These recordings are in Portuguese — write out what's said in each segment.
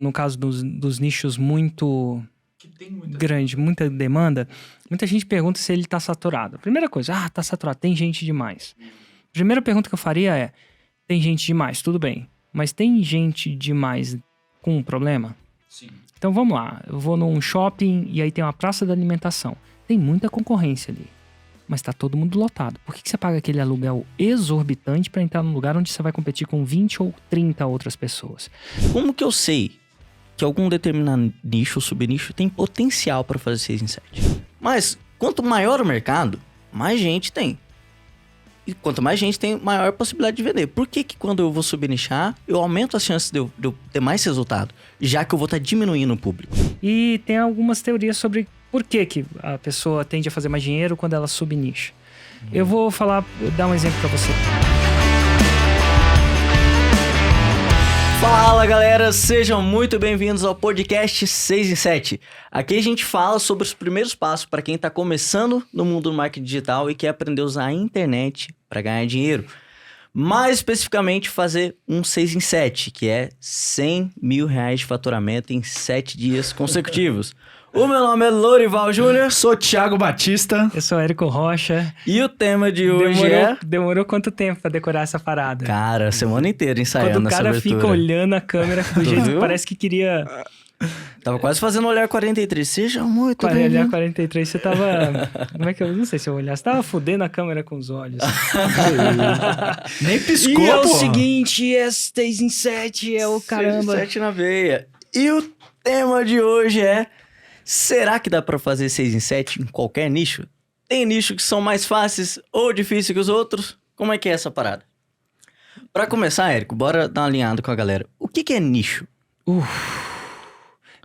no caso dos nichos muito grande, muita demanda, muita gente pergunta se ele tá saturado. Primeira coisa, tá saturado, tem gente demais. Primeira pergunta que eu faria é, tem gente demais, tudo bem, mas tem gente demais com um problema? Sim. Então vamos lá, eu vou num shopping e aí tem uma praça de alimentação. Tem muita concorrência ali, mas tá todo mundo lotado. Por que você paga aquele aluguel exorbitante para entrar num lugar onde você vai competir com 20 ou 30 outras pessoas? Como que eu sei que algum determinado nicho ou subnicho tem potencial para fazer 6 em 7? Mas quanto maior o mercado, mais gente tem. E quanto mais gente tem, maior a possibilidade de vender. Por que quando eu vou subnichar, eu aumento as chances de eu ter mais resultado, já que eu vou estar diminuindo o público? E tem algumas teorias sobre por que a pessoa tende a fazer mais dinheiro quando ela subnicha. Eu vou dar um exemplo para você. Fala galera, sejam muito bem-vindos ao podcast 6 em 7. Aqui a gente fala sobre os primeiros passos para quem está começando no mundo do marketing digital e quer aprender a usar a internet para ganhar dinheiro. Mais especificamente fazer um 6 em 7, que é R$100 mil de faturamento em 7 dias consecutivos. O meu nome é Lorival Júnior. Sou Thiago Batista. Eu sou Érico Rocha. E o tema de hoje Demorou quanto tempo pra decorar essa parada? Cara, a semana inteira ensaiando essa abertura. Quando o cara fica olhando a câmera do jeito que parece que queria... Tava quase fazendo olhar 43. Seja muito bem. Olhar 43, você tava... Como é que eu... Não sei se eu olhar. Você tava fudendo a câmera com os olhos. Nem piscou, E é o porra. seguinte, é 6 em 7, é o caramba. 6 em 7 na veia. E o tema de hoje é... Será que dá pra fazer 6 em 7 em qualquer nicho? Tem nichos que são mais fáceis ou difíceis que os outros? Como é que é essa parada? Pra começar, Érico, bora dar uma alinhada com a galera. O que é nicho?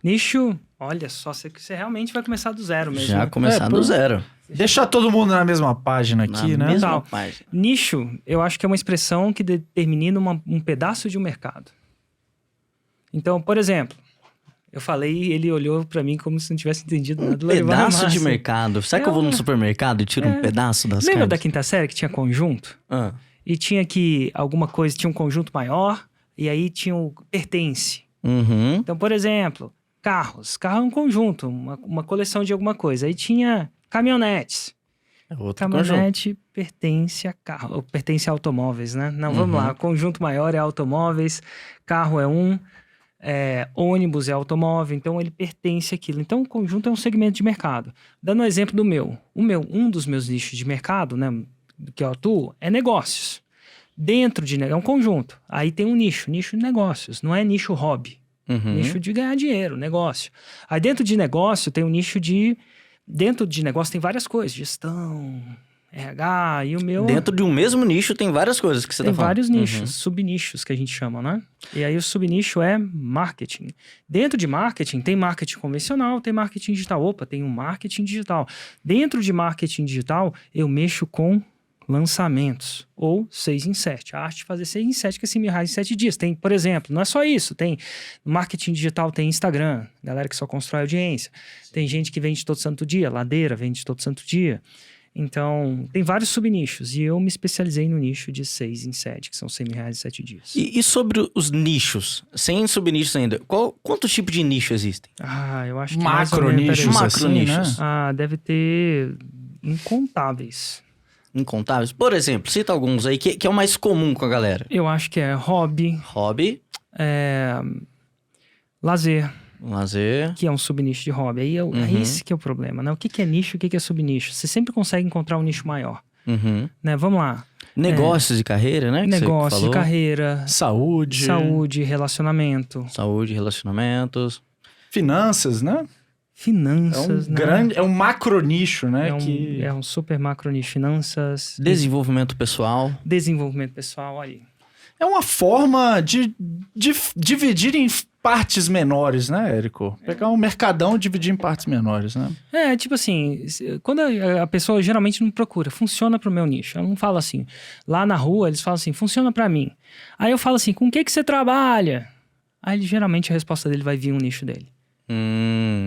Nicho, olha só, você realmente vai começar do zero mesmo. Já começar do zero. Deixar todo mundo na mesma página aqui, Na né? mesma Tal. página. Nicho, eu acho que é uma expressão que determina um pedaço de um mercado. Então, por exemplo, eu falei e ele olhou pra mim como se não tivesse entendido nada. Pedaço de mercado. Será que eu vou no supermercado e tiro um pedaço das Lembra da carnes? quinta série que tinha conjunto? Ah, E tinha que alguma coisa, tinha um conjunto maior e aí tinha o pertence. uhum. Então, por exemplo, carros. Carro é um conjunto, uma coleção de alguma coisa. Aí tinha caminhonetes. É outro conjunto. Caminhonete pertence a carro, ou pertence a automóveis, né? Não, vamos lá. O conjunto maior é automóveis, carro é ônibus é automóvel, então ele pertence àquilo. Então o conjunto é um segmento de mercado. Dando um exemplo do meu. Um dos meus nichos de mercado, né, que eu atuo, é negócios. Dentro de é um conjunto. Aí tem um nicho de negócios, não é nicho hobby. Uhum. Nicho de ganhar dinheiro, negócio. Aí dentro de negócio tem um nicho de... Dentro de negócio tem várias coisas, gestão, RH e o meu... Dentro de um mesmo nicho tem várias coisas que você Tem tá falando. vários nichos, subnichos que a gente chama, né? E aí o subnicho é marketing. Dentro de marketing tem marketing convencional, tem marketing digital. Opa, tem um marketing digital. Dentro de marketing digital, eu mexo com lançamentos, ou 6 em 7. A arte de fazer 6 em 7, que é R$100 mil em 7 dias. Tem, por exemplo, não é só isso, tem marketing digital, tem Instagram, galera que só constrói audiência. Tem gente que vende todo santo dia, Ladeira vende todo santo dia. Então, tem vários subnichos, e eu me especializei no nicho de 6 em 7, que são R$100 mil em 7 dias. E sobre os nichos, sem subnichos ainda, quantos tipos de nicho existem? Eu acho que mais ou menos, Macronichos, peraí. assim, Macronichos. né? Deve ter incontáveis. Incontáveis? Por exemplo, cita alguns aí que é o mais comum com a galera. Eu acho que é hobby, Hobby, lazer, lazer. que é um subnicho de hobby. Aí esse que é o problema, né? O que é nicho e o que é subnicho? Você sempre consegue encontrar um nicho maior, Uhum. né? Vamos lá. Negócios de carreira, né? que você Negócio, falou. carreira, Saúde. relacionamento, Saúde, relacionamentos. Finanças, né? finanças, né? É um macronicho, né? É um super macro nicho. Finanças, Desenvolvimento pessoal. desenvolvimento pessoal, olha aí. É uma forma de dividir em partes menores, né, Érico? Pegar um mercadão e dividir em partes menores, né? Tipo assim, quando a pessoa geralmente não procura, funciona pro meu nicho. Ela não fala assim, lá na rua eles falam assim, funciona pra mim. Aí eu falo assim, com o que você trabalha? Aí geralmente a resposta dele vai vir um nicho dele.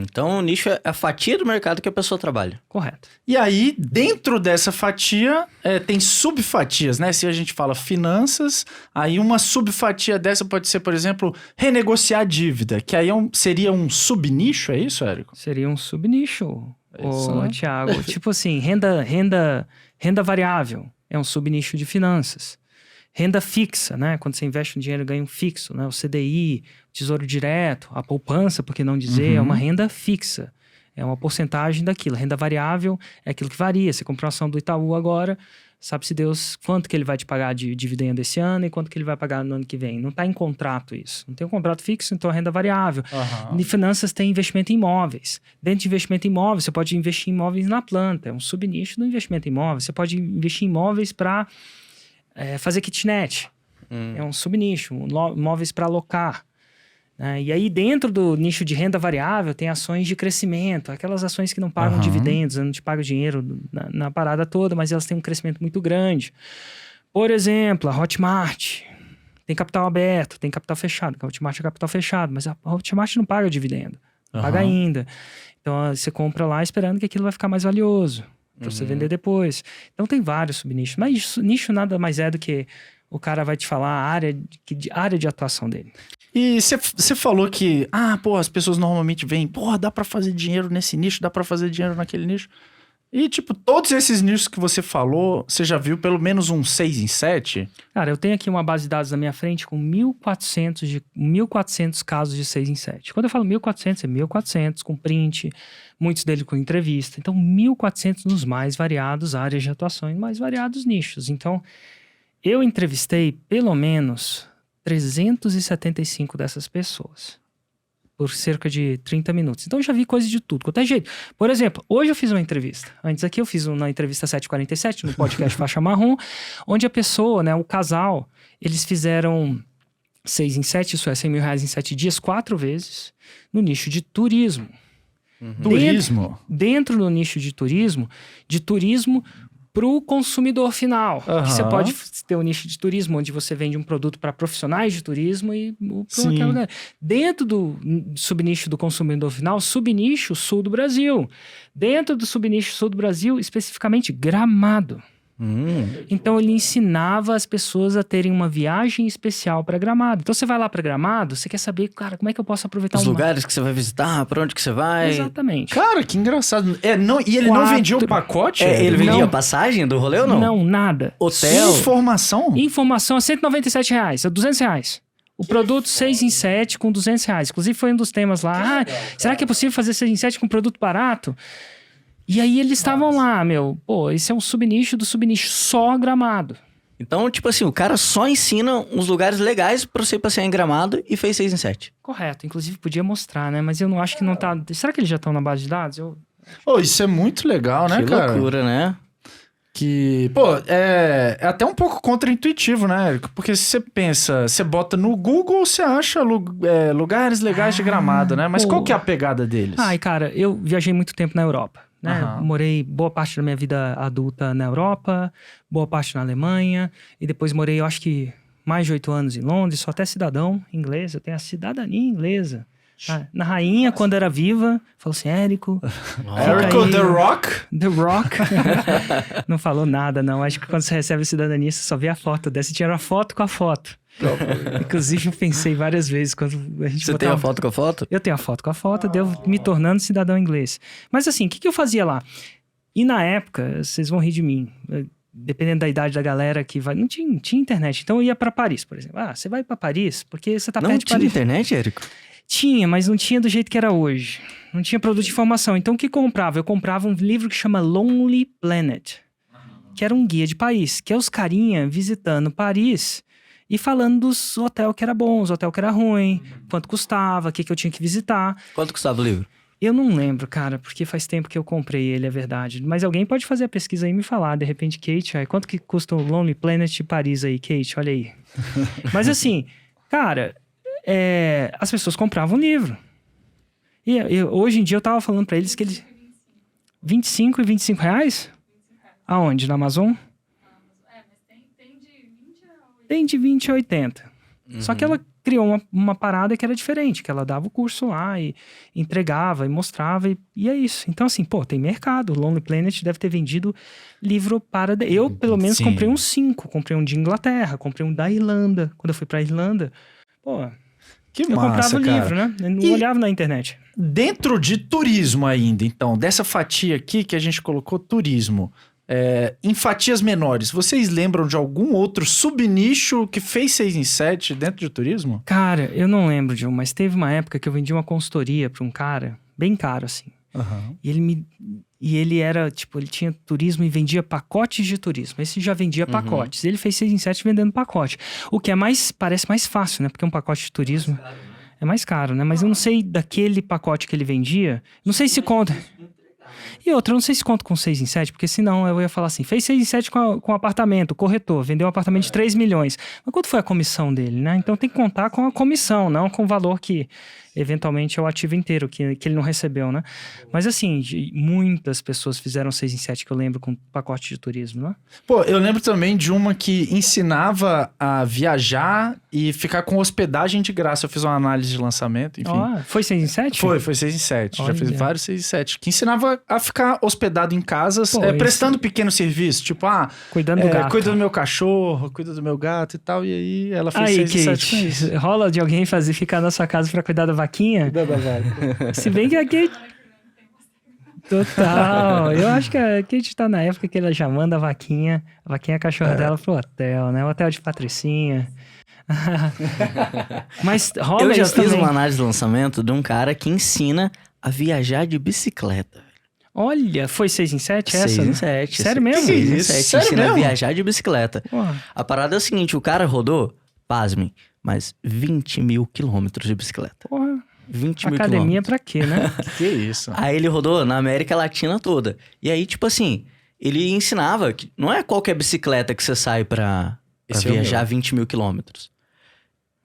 Então o nicho é a fatia do mercado que a pessoa trabalha. Correto. E aí, dentro dessa fatia, tem subfatias, né? Se a gente fala finanças, aí uma subfatia dessa pode ser, por exemplo, renegociar dívida, que aí seria um subnicho, é isso, Érico? Seria um subnicho, Isso, né? Thiago. Tipo assim, renda variável é um subnicho de finanças. Renda fixa, né? Quando você investe um dinheiro, ganha um fixo, né? O CDI, Tesouro Direto, a poupança, por que não dizer, é uma renda fixa. É uma porcentagem daquilo. Renda variável é aquilo que varia. Você comprou a ação do Itaú agora, sabe-se Deus quanto que ele vai te pagar de dividendo esse ano e quanto que ele vai pagar no ano que vem. Não está em contrato isso. Não tem um contrato fixo, então é renda variável. Em finanças tem investimento em imóveis. Dentro de investimento em imóveis, você pode investir em imóveis na planta. É um subnicho do investimento em imóveis. Você pode investir em imóveis para fazer kitnet. É um subnicho. Imóveis para alocar. E aí, dentro do nicho de renda variável, tem ações de crescimento. Aquelas ações que não pagam dividendos, não te pagam dinheiro na parada toda, mas elas têm um crescimento muito grande. Por exemplo, a Hotmart tem capital aberto, tem capital fechado. A Hotmart é capital fechado, mas a Hotmart não paga dividendo. Não paga ainda. Então, você compra lá esperando que aquilo vai ficar mais valioso para você vender depois. Então, tem vários subnichos. Mas nicho nada mais é do que o cara vai te falar a área de atuação dele. E você falou que, as pessoas normalmente veem, dá pra fazer dinheiro nesse nicho, dá pra fazer dinheiro naquele nicho. E, tipo, todos esses nichos que você falou, você já viu pelo menos um 6 em 7? Cara, eu tenho aqui uma base de dados na minha frente com 1.400 casos de 6 em 7. Quando eu falo 1.400, é 1.400 com print, muitos deles com entrevista. Então, 1.400 nos mais variados áreas de atuação e mais variados nichos. Então, eu entrevistei pelo menos 375 dessas pessoas por cerca de 30 minutos. Então, eu já vi coisa de tudo, qualquer jeito. Por exemplo, hoje eu fiz uma entrevista. Antes aqui, eu fiz uma entrevista 747 no podcast Faixa Marrom, onde a pessoa, né, o casal, eles fizeram 6 em 7, isso é R$100 mil em 7 dias, 4 vezes, no nicho de turismo. Turismo? Dentro do nicho de turismo para o consumidor final. Que você pode ter um nicho de turismo onde você vende um produto para profissionais de turismo e dentro do subnicho do consumidor final, subnicho sul do Brasil. Dentro do subnicho sul do Brasil, especificamente Gramado. Então ele ensinava as pessoas a terem uma viagem especial para Gramado. Então você vai lá para Gramado, você quer saber, cara, como é que eu posso aproveitar os lugares que você vai visitar, para onde que você vai. Exatamente. Cara, que engraçado. E ele não vendia o pacote? Ele vendia a passagem do rolê ou não? Não, nada. Hotel? Informação? Informação a R$197, é R$200. O produto 6 em 7 com R$200. Inclusive foi um dos temas lá. Será que é possível fazer 6 em 7 com produto barato? E aí eles estavam lá, esse é um subnicho do subnicho, só Gramado. Então, tipo assim, o cara só ensina uns lugares legais pra você passear em Gramado e fez 6 em 7. Correto, inclusive podia mostrar, né? Mas eu não acho que não tá... Será que eles já estão na base de dados? Isso é muito legal, né, cara? Que loucura, né? Que, é até um pouco contraintuitivo, né, Érico? Porque se você pensa, você bota no Google, você acha lugares legais de Gramado, né? Mas qual que é a pegada deles? Cara, eu viajei muito tempo na Europa. Né? Morei boa parte da minha vida adulta na Europa, boa parte na Alemanha, e depois morei, eu acho que mais de 8 anos em Londres, sou até cidadão inglês, eu tenho a cidadania inglesa. Na rainha, quando era viva, falou assim, Érico... Érico The Rock? The Rock. Não falou nada, não. Acho que quando você recebe a cidadania, você só vê a foto dessa. Você tira a foto com a foto. Inclusive, eu pensei várias vezes quando a gente Você tem a foto com a foto? Eu tenho a foto com a foto, deu me tornando cidadão inglês. Mas assim, o que eu fazia lá? E na época, vocês vão rir de mim, dependendo da idade da galera que vai... Não tinha internet, então eu ia pra Paris, por exemplo. Você vai pra Paris porque você tá perto de Paris. Não tinha internet, Érico? Tinha, mas não tinha do jeito que era hoje. Não tinha produto de informação. Então, o que comprava? Eu comprava um livro que chama Lonely Planet, que era um guia de país, que é os carinha visitando Paris e falando dos hotéis que era bom, os hotéis que era ruim, quanto custava, o que eu tinha que visitar. Quanto custava o livro? Eu não lembro, cara, porque faz tempo que eu comprei ele, é verdade. Mas alguém pode fazer a pesquisa aí e me falar, de repente, Kate, quanto que custa o Lonely Planet de Paris aí, Kate? Olha aí. Mas assim, cara... as pessoas compravam livro. E hoje em dia eu tava falando pra eles que eles... 25 e 25 reais? Aonde? Na Amazon? Mas tem de 20 a 80. Tem de 20 a 80. Só que criou uma parada que era diferente, que ela dava o curso lá e entregava e mostrava e é isso. Então, assim, pô, tem mercado. O Lonely Planet deve ter vendido livro para... Eu, pelo menos, Sim. comprei uns 5. Comprei um de Inglaterra, comprei um da Irlanda. Quando eu fui pra Irlanda, pô, Que eu massa, comprava o cara. livro, né? Eu não olhava na internet. Dentro de turismo ainda, então, dessa fatia aqui que a gente colocou turismo, em fatias menores, vocês lembram de algum outro subnicho que fez 6 em 7 dentro de turismo? Cara, eu não lembro de um, mas teve uma época que eu vendi uma consultoria pra um cara, bem caro, assim. Aham. E ele era, tipo, ele tinha turismo e vendia pacotes de turismo. Esse já vendia pacotes. Ele fez 6 em 7 vendendo pacote. O que parece mais fácil, né? Porque um pacote de turismo é mais caro, né? Mas eu não sei daquele pacote que ele vendia, não sei se conta. E outra, eu não sei se conta com 6 em 7, porque senão eu ia falar assim, fez 6 em 7 com apartamento, corretor, vendeu um apartamento de 3 milhões. Mas quanto foi a comissão dele, né? Então tem que contar com a comissão, não com o valor que eventualmente é o ativo inteiro, que ele não recebeu, né? Mas assim, muitas pessoas fizeram 6 em 7 que eu lembro com pacote de turismo, né? Pô, eu lembro também de uma que ensinava a viajar e ficar com hospedagem de graça. Eu fiz uma análise de lançamento, enfim. Ó, foi 6 em 7? Foi 6 em 7. Já Olha. fiz vários 6 em 7. Que ensinava a ficar hospedado em casas, Pô, prestando pequeno serviço. Tipo, Cuidando do gato. cuida do meu cachorro, cuida do meu gato e tal. E aí ela fez Aí, 6 em 7 com Kate, isso. rola de alguém ficar na sua casa pra cuidar da vaquinha? Se bem que a Kate... Total. Eu acho que a Kate tá na época que ela já manda a vaquinha a cachorra dela pro hotel, né? O hotel de Patricinha. Mas rola Eu já isso fiz também. uma análise de lançamento de um cara que ensina a viajar de bicicleta. Olha, foi 6 em 7 essa? 6 em 7. Sério mesmo? 6 em Isso? 7. Sério Ensina a mesmo? viajar de bicicleta. Porra. A parada é o seguinte, o cara rodou, pasmem, mas 20 mil quilômetros de bicicleta. Porra. 20 mil Academia quilômetros. pra quê, né? Que isso. Aí ele rodou na América Latina toda. E aí, tipo assim, ele ensinava que não é qualquer bicicleta que você sai pra Esse é o viajar meu. 20 mil quilômetros.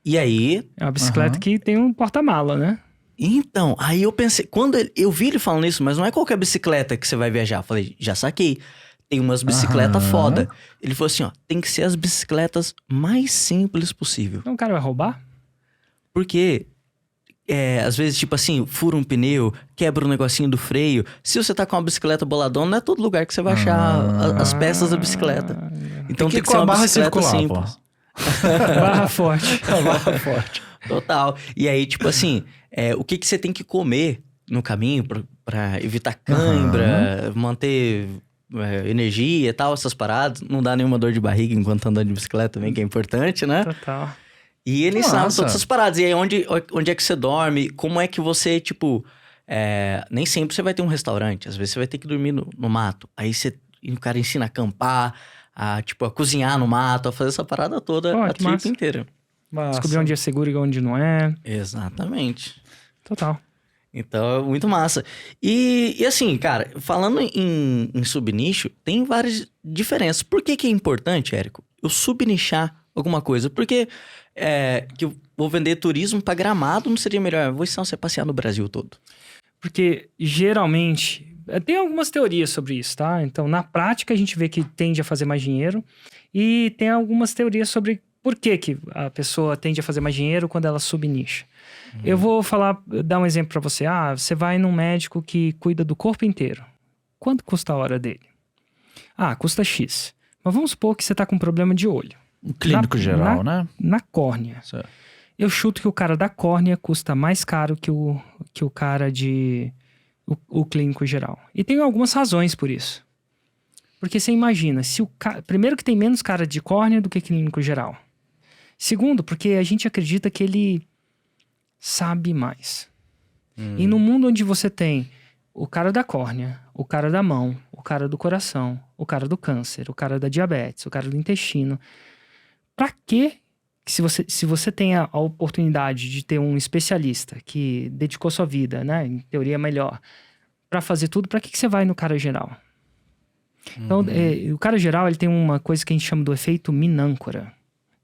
E aí, É uma bicicleta que tem um porta-mala, né? então, aí eu pensei, quando eu vi ele falando isso, mas não é qualquer bicicleta que você vai viajar. Eu falei, já saquei. Tem umas bicicletas Aham. foda. Ele falou assim, ó, tem que ser as bicicletas mais simples possível. Então o cara vai roubar? Porque, às vezes, tipo assim, fura um pneu, quebra um negocinho do freio. Se você tá com uma bicicleta boladona, não é todo lugar que você vai achar as peças da bicicleta. Então tem que ser com a uma barra bicicleta circular, simples. Barra forte. Barra forte. Total. E aí, tipo assim, o que você tem que comer no caminho pra evitar cãibra, manter energia e tal, essas paradas. Não dá nenhuma dor de barriga enquanto tá andando de bicicleta também, que é importante, né? Total. E ele ensinava Nossa. todas essas paradas. E aí, onde é que você dorme? Como é que você, tipo... nem sempre você vai ter um restaurante. Às vezes você vai ter que dormir no mato. Aí o cara ensina a acampar, a cozinhar no mato, a fazer essa parada toda Pô, a que trip massa. inteira. Descobrir onde é seguro e onde não é. Exatamente. Total. Então, é muito massa. E assim, cara, falando em subnicho, tem várias diferenças. Por que é importante, Érico, eu subnichar alguma coisa? Porque que eu vou vender turismo pra Gramado, não seria melhor? Eu vou ensinar você a passear no Brasil todo. Porque, geralmente... Tem algumas teorias sobre isso, tá? Então, na prática, a gente vê que tende a fazer mais dinheiro. E tem algumas teorias sobre por que a pessoa tende a fazer mais dinheiro quando ela subnicha. Eu vou dar um exemplo pra você. Você vai num médico que cuida do corpo inteiro. Quanto custa a hora dele? Custa X. Mas vamos supor que você tá com um problema de olho. Um clínico geral, né? Na córnea. Certo. Eu chuto que o cara da córnea custa mais caro que o cara de... O clínico geral. E tem algumas razões por isso. Porque você imagina, primeiro que tem menos cara de córnea do que clínico geral. Segundo, porque a gente acredita que ele sabe mais. E no mundo onde você tem o cara da córnea, o cara da mão, o cara do coração, o cara do câncer, o cara da diabetes, o cara do intestino, pra quê? Se você tem a oportunidade de ter um especialista que dedicou sua vida, né, em teoria melhor, pra fazer tudo, pra que você vai no cara geral? Então, o cara geral, ele tem uma coisa que a gente chama do efeito minâncora.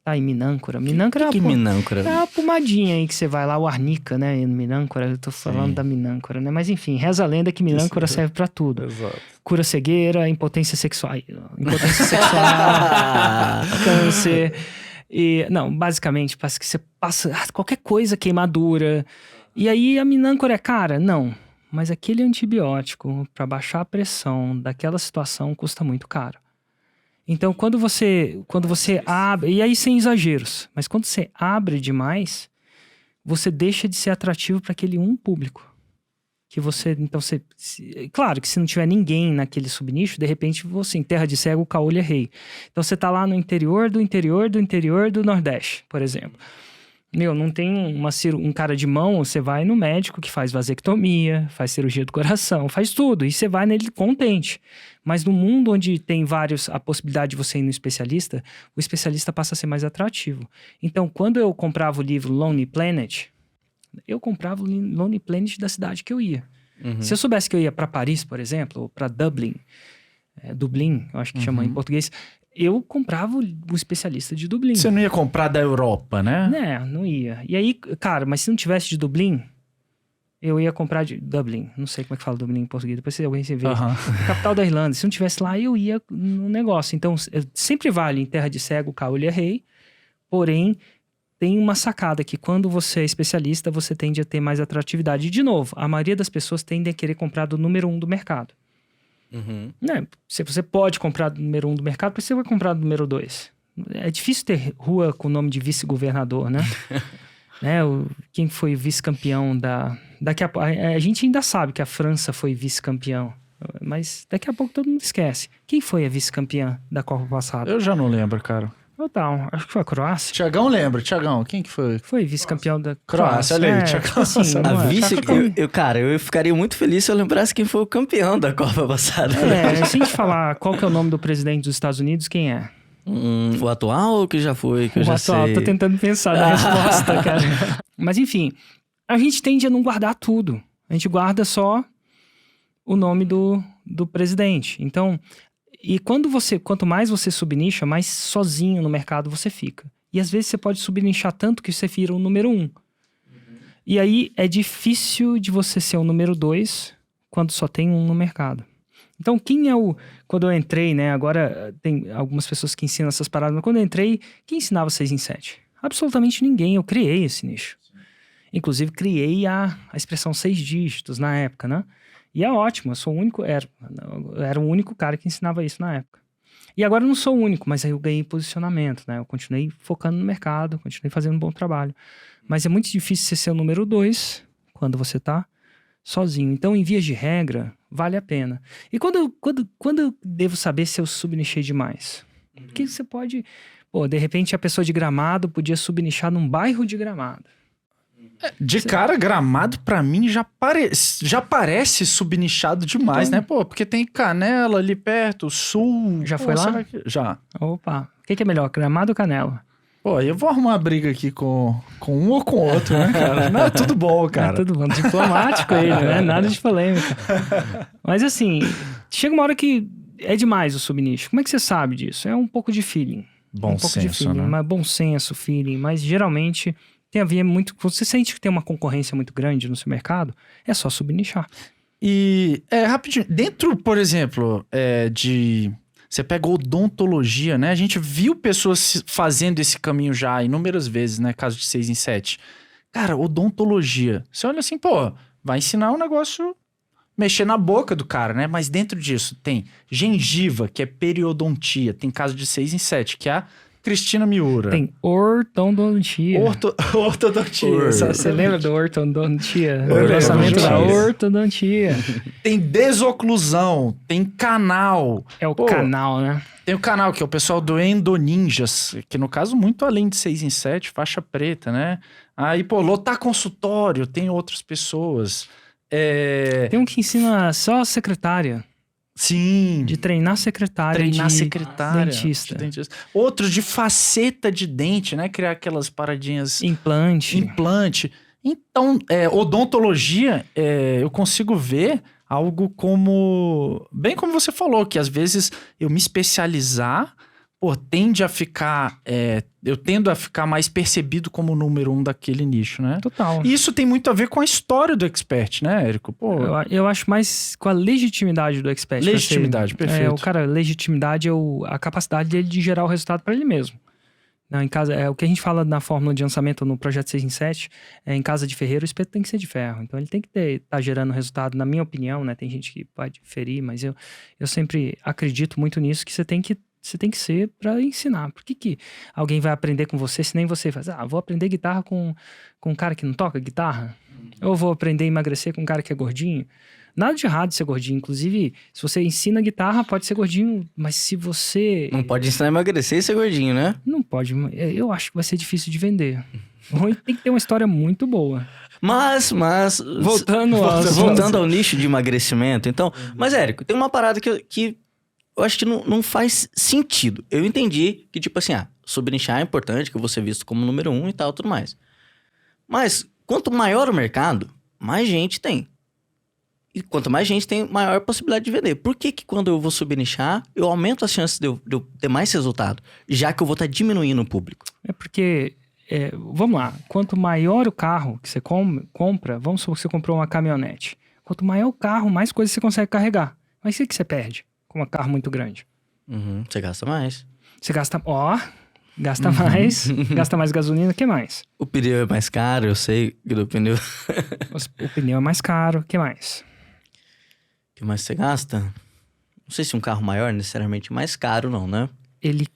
Tá, em minâncora. Minâncora Que minâncora? é uma pomadinha aí que você vai lá, o arnica, né, minâncora, eu tô falando da minâncora, né, mas enfim, reza a lenda que minâncora serve pra tudo. Exato. Cura cegueira, impotência sexual, câncer... Não, basicamente, parece que você passa qualquer coisa, queimadura. E aí a minâncora é cara? Não. Mas aquele antibiótico para baixar a pressão daquela situação custa muito caro. Então, quando você abre... E aí sem exageros. Mas quando você abre demais, você deixa de ser atrativo para aquele público. Que você... Então, claro que se não tiver ninguém naquele subnicho, de repente você, em terra de cego, o caolho é rei. Então, você tá lá no interior do Nordeste, por exemplo. Não tem um cara de mão, você vai no médico que faz vasectomia, faz cirurgia do coração, faz tudo. E você vai nele contente. Mas no mundo onde tem a possibilidade de você ir no especialista, o especialista passa a ser mais atrativo. Então, quando eu comprava o livro Lonely Planet, eu comprava o Lonely Planet da cidade que eu ia. Uhum. Se eu soubesse que eu ia para Paris, por exemplo, ou para Dublin, eu acho que chama em português, eu comprava o especialista de Dublin. Você não ia comprar da Europa, né? Não ia. E aí, cara, mas se não tivesse de Dublin, eu ia comprar de Dublin. Não sei como é que fala Dublin em português, depois alguém se vê. Capital da Irlanda. Se não tivesse lá, eu ia no negócio. Então, sempre vale em terra de cego, caolho é rei, porém... Tem uma sacada que quando você é especialista, você tende a ter mais atratividade. E, de novo, a maioria das pessoas tende a querer comprar do número 1 do mercado. Uhum. Se você pode comprar do número 1 do mercado, por que você vai comprar do número 2? É difícil ter rua com o nome de vice-governador, né? Quem foi vice-campeão Daqui a gente ainda sabe que a França foi vice-campeão. Mas daqui a pouco todo mundo esquece. Quem foi a vice-campeã da Copa passada? Eu já não lembro, cara. Total, acho que foi a Croácia. Tiagão lembra. Tiagão, quem que foi? Foi vice-campeão da Croácia. Olha aí, Tiagão. Assim, A vice... eu ficaria muito feliz se eu lembrasse quem foi o campeão da Copa passada. Se a gente falar qual que é o nome do presidente dos Estados Unidos, quem é? O atual ou que já foi? Que eu já atual, sei. tô tentando pensar na resposta, cara. Mas enfim, a gente tende a não guardar tudo. A gente guarda só o nome do presidente. Então... E quanto mais você subnicha, mais sozinho no mercado você fica. E às vezes você pode subnichar tanto que você vira o número 1. E aí é difícil de você ser o número 2 quando só tem um no mercado. Então, quando eu entrei, né? Agora tem algumas pessoas que ensinam essas paradas, mas quando eu entrei, quem ensinava 6 em 7? Absolutamente ninguém. Eu criei esse nicho. Inclusive, criei a expressão 6 dígitos na época, né? E é ótimo, eu sou o único, era o único cara que ensinava isso na época. E agora eu não sou o único, mas aí eu ganhei posicionamento, né? Eu continuei focando no mercado, continuei fazendo um bom trabalho. Mas é muito difícil você ser o número 2 quando você tá sozinho. Então, em vias de regra, vale a pena. E quando eu devo saber se eu subnichei demais? Porque você pode... de repente a pessoa de Gramado podia subnichar num bairro de Gramado. De cara, Gramado pra mim já parece subnichado demais, né? Porque tem Canela ali perto, Sul. Já foi lá? Já. Opa, o que é melhor, Gramado ou Canela? Eu vou arrumar uma briga aqui com um ou com o outro, né, cara? Não, é tudo bom, cara. É tudo bom, diplomático ele, né? Nada de polêmica. Mas assim, chega uma hora que é demais o subnicho. Como é que você sabe disso? É um pouco de feeling. Bom senso, né? Mas bom senso, feeling, mas geralmente... Tem a ver muito... Você sente que tem uma concorrência muito grande no seu mercado, é só subnichar. E, rapidinho, dentro, por exemplo, você pega odontologia, né? A gente viu pessoas fazendo esse caminho já inúmeras vezes, né? Caso de 6 em 7. Cara, odontologia. Você olha assim, vai ensinar um negócio... Mexer na boca do cara, né? Mas dentro disso tem gengiva, que é periodontia. Tem caso de 6 em 7, que é a Cristina Miura. Tem ortodontia. Ortodontia. Você lembra do ortodontia? O lançamento da ortodontia. Tem desoclusão, tem canal. É o canal, né? Tem o canal, que é o pessoal do Endoninjas, que no caso, muito além de 6 em 7, faixa preta, né? Aí, lotar consultório, tem outras pessoas. Tem um que ensina só a secretária. Sim. De treinar secretária dentista. De dentista. Outro de faceta de dente, né? Criar aquelas paradinhas... Implante. Então, odontologia, eu consigo ver algo como... Bem como você falou, que às vezes eu me especializar, tende a ficar... eu tendo a ficar mais percebido como o número 1 daquele nicho, né? Total. E isso tem muito a ver com a história do expert, né, Érico? Eu acho mais com a legitimidade do expert. Legitimidade, perfeito. Legitimidade é a capacidade dele de gerar o resultado para ele mesmo. Não, em casa, o que a gente fala na fórmula de lançamento no projeto 6 em 7, em casa de ferreiro, o espeto tem que ser de ferro. Então, ele tem que estar gerando resultado, na minha opinião, né? Tem gente que pode ferir, mas eu sempre acredito muito nisso, que você tem que ser para ensinar. Por que alguém vai aprender com você se nem você faz? Vou aprender guitarra com um cara que não toca guitarra? Ou vou aprender a emagrecer com um cara que é gordinho? Nada de errado de ser gordinho. Inclusive, se você ensina guitarra, pode ser gordinho, mas se você... Não pode ensinar a emagrecer e ser gordinho, né? Não pode. Eu acho que vai ser difícil de vender. Tem que ter uma história muito boa. Mas... Voltando ao nicho de emagrecimento, então... Mas, Érico, tem uma parada que eu acho que não faz sentido. Eu entendi que, tipo assim, subnichar é importante, que eu vou ser visto como número 1 e tal, tudo mais. Mas, quanto maior o mercado, mais gente tem. E quanto mais gente tem, maior a possibilidade de vender. Por que quando eu vou subnichar, eu aumento as chances de eu ter mais resultado, já que eu vou estar diminuindo o público? É porque, vamos lá, quanto maior o carro que você compra, vamos supor que você comprou uma caminhonete. Quanto maior o carro, mais coisas você consegue carregar. Mas o que você perde com um carro muito grande? Você gasta mais. Você gasta mais, gasta mais gasolina, o que mais? O pneu é mais caro, eu sei do pneu. O pneu é mais caro, o que mais? O que mais você gasta? Não sei se um carro maior é necessariamente mais caro, não, né? Ele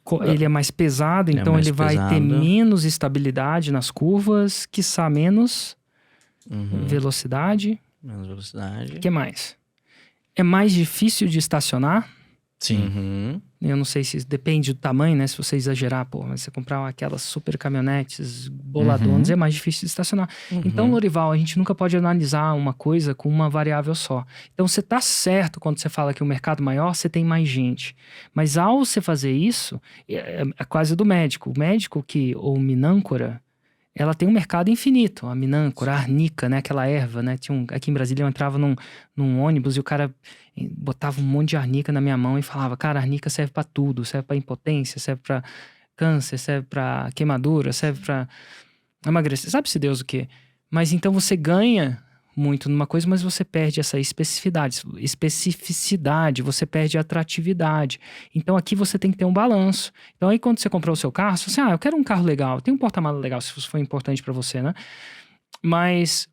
é mais pesado, então ele vai ter menos estabilidade nas curvas, quiçá menos velocidade. Menos velocidade. O que mais? É mais difícil de estacionar. Sim. Eu não sei se depende do tamanho, né? Se você exagerar, mas você comprar aquelas super caminhonetes boladonas, é mais difícil de estacionar. Então, Lorival, a gente nunca pode analisar uma coisa com uma variável só. Então, você tá certo quando você fala que o mercado maior, você tem mais gente. Mas ao você fazer isso, é quase do médico. O médico ou minâncora, ela tem um mercado infinito. A minâncora, a arnica, né? Aquela erva, né? Aqui em Brasília eu entrava num ônibus e o cara botava um monte de arnica na minha mão e falava, cara, a arnica serve pra tudo. Serve pra impotência, serve pra câncer, serve pra queimadura, serve pra emagrecer. Sabe-se Deus o quê? Mas então você ganha muito numa coisa, mas você perde essa especificidade, você perde a atratividade. Então aqui você tem que ter um balanço. Então aí quando você comprou o seu carro, você fala assim, eu quero um carro legal, tem um porta-mala legal, se isso for importante para você, né? Mas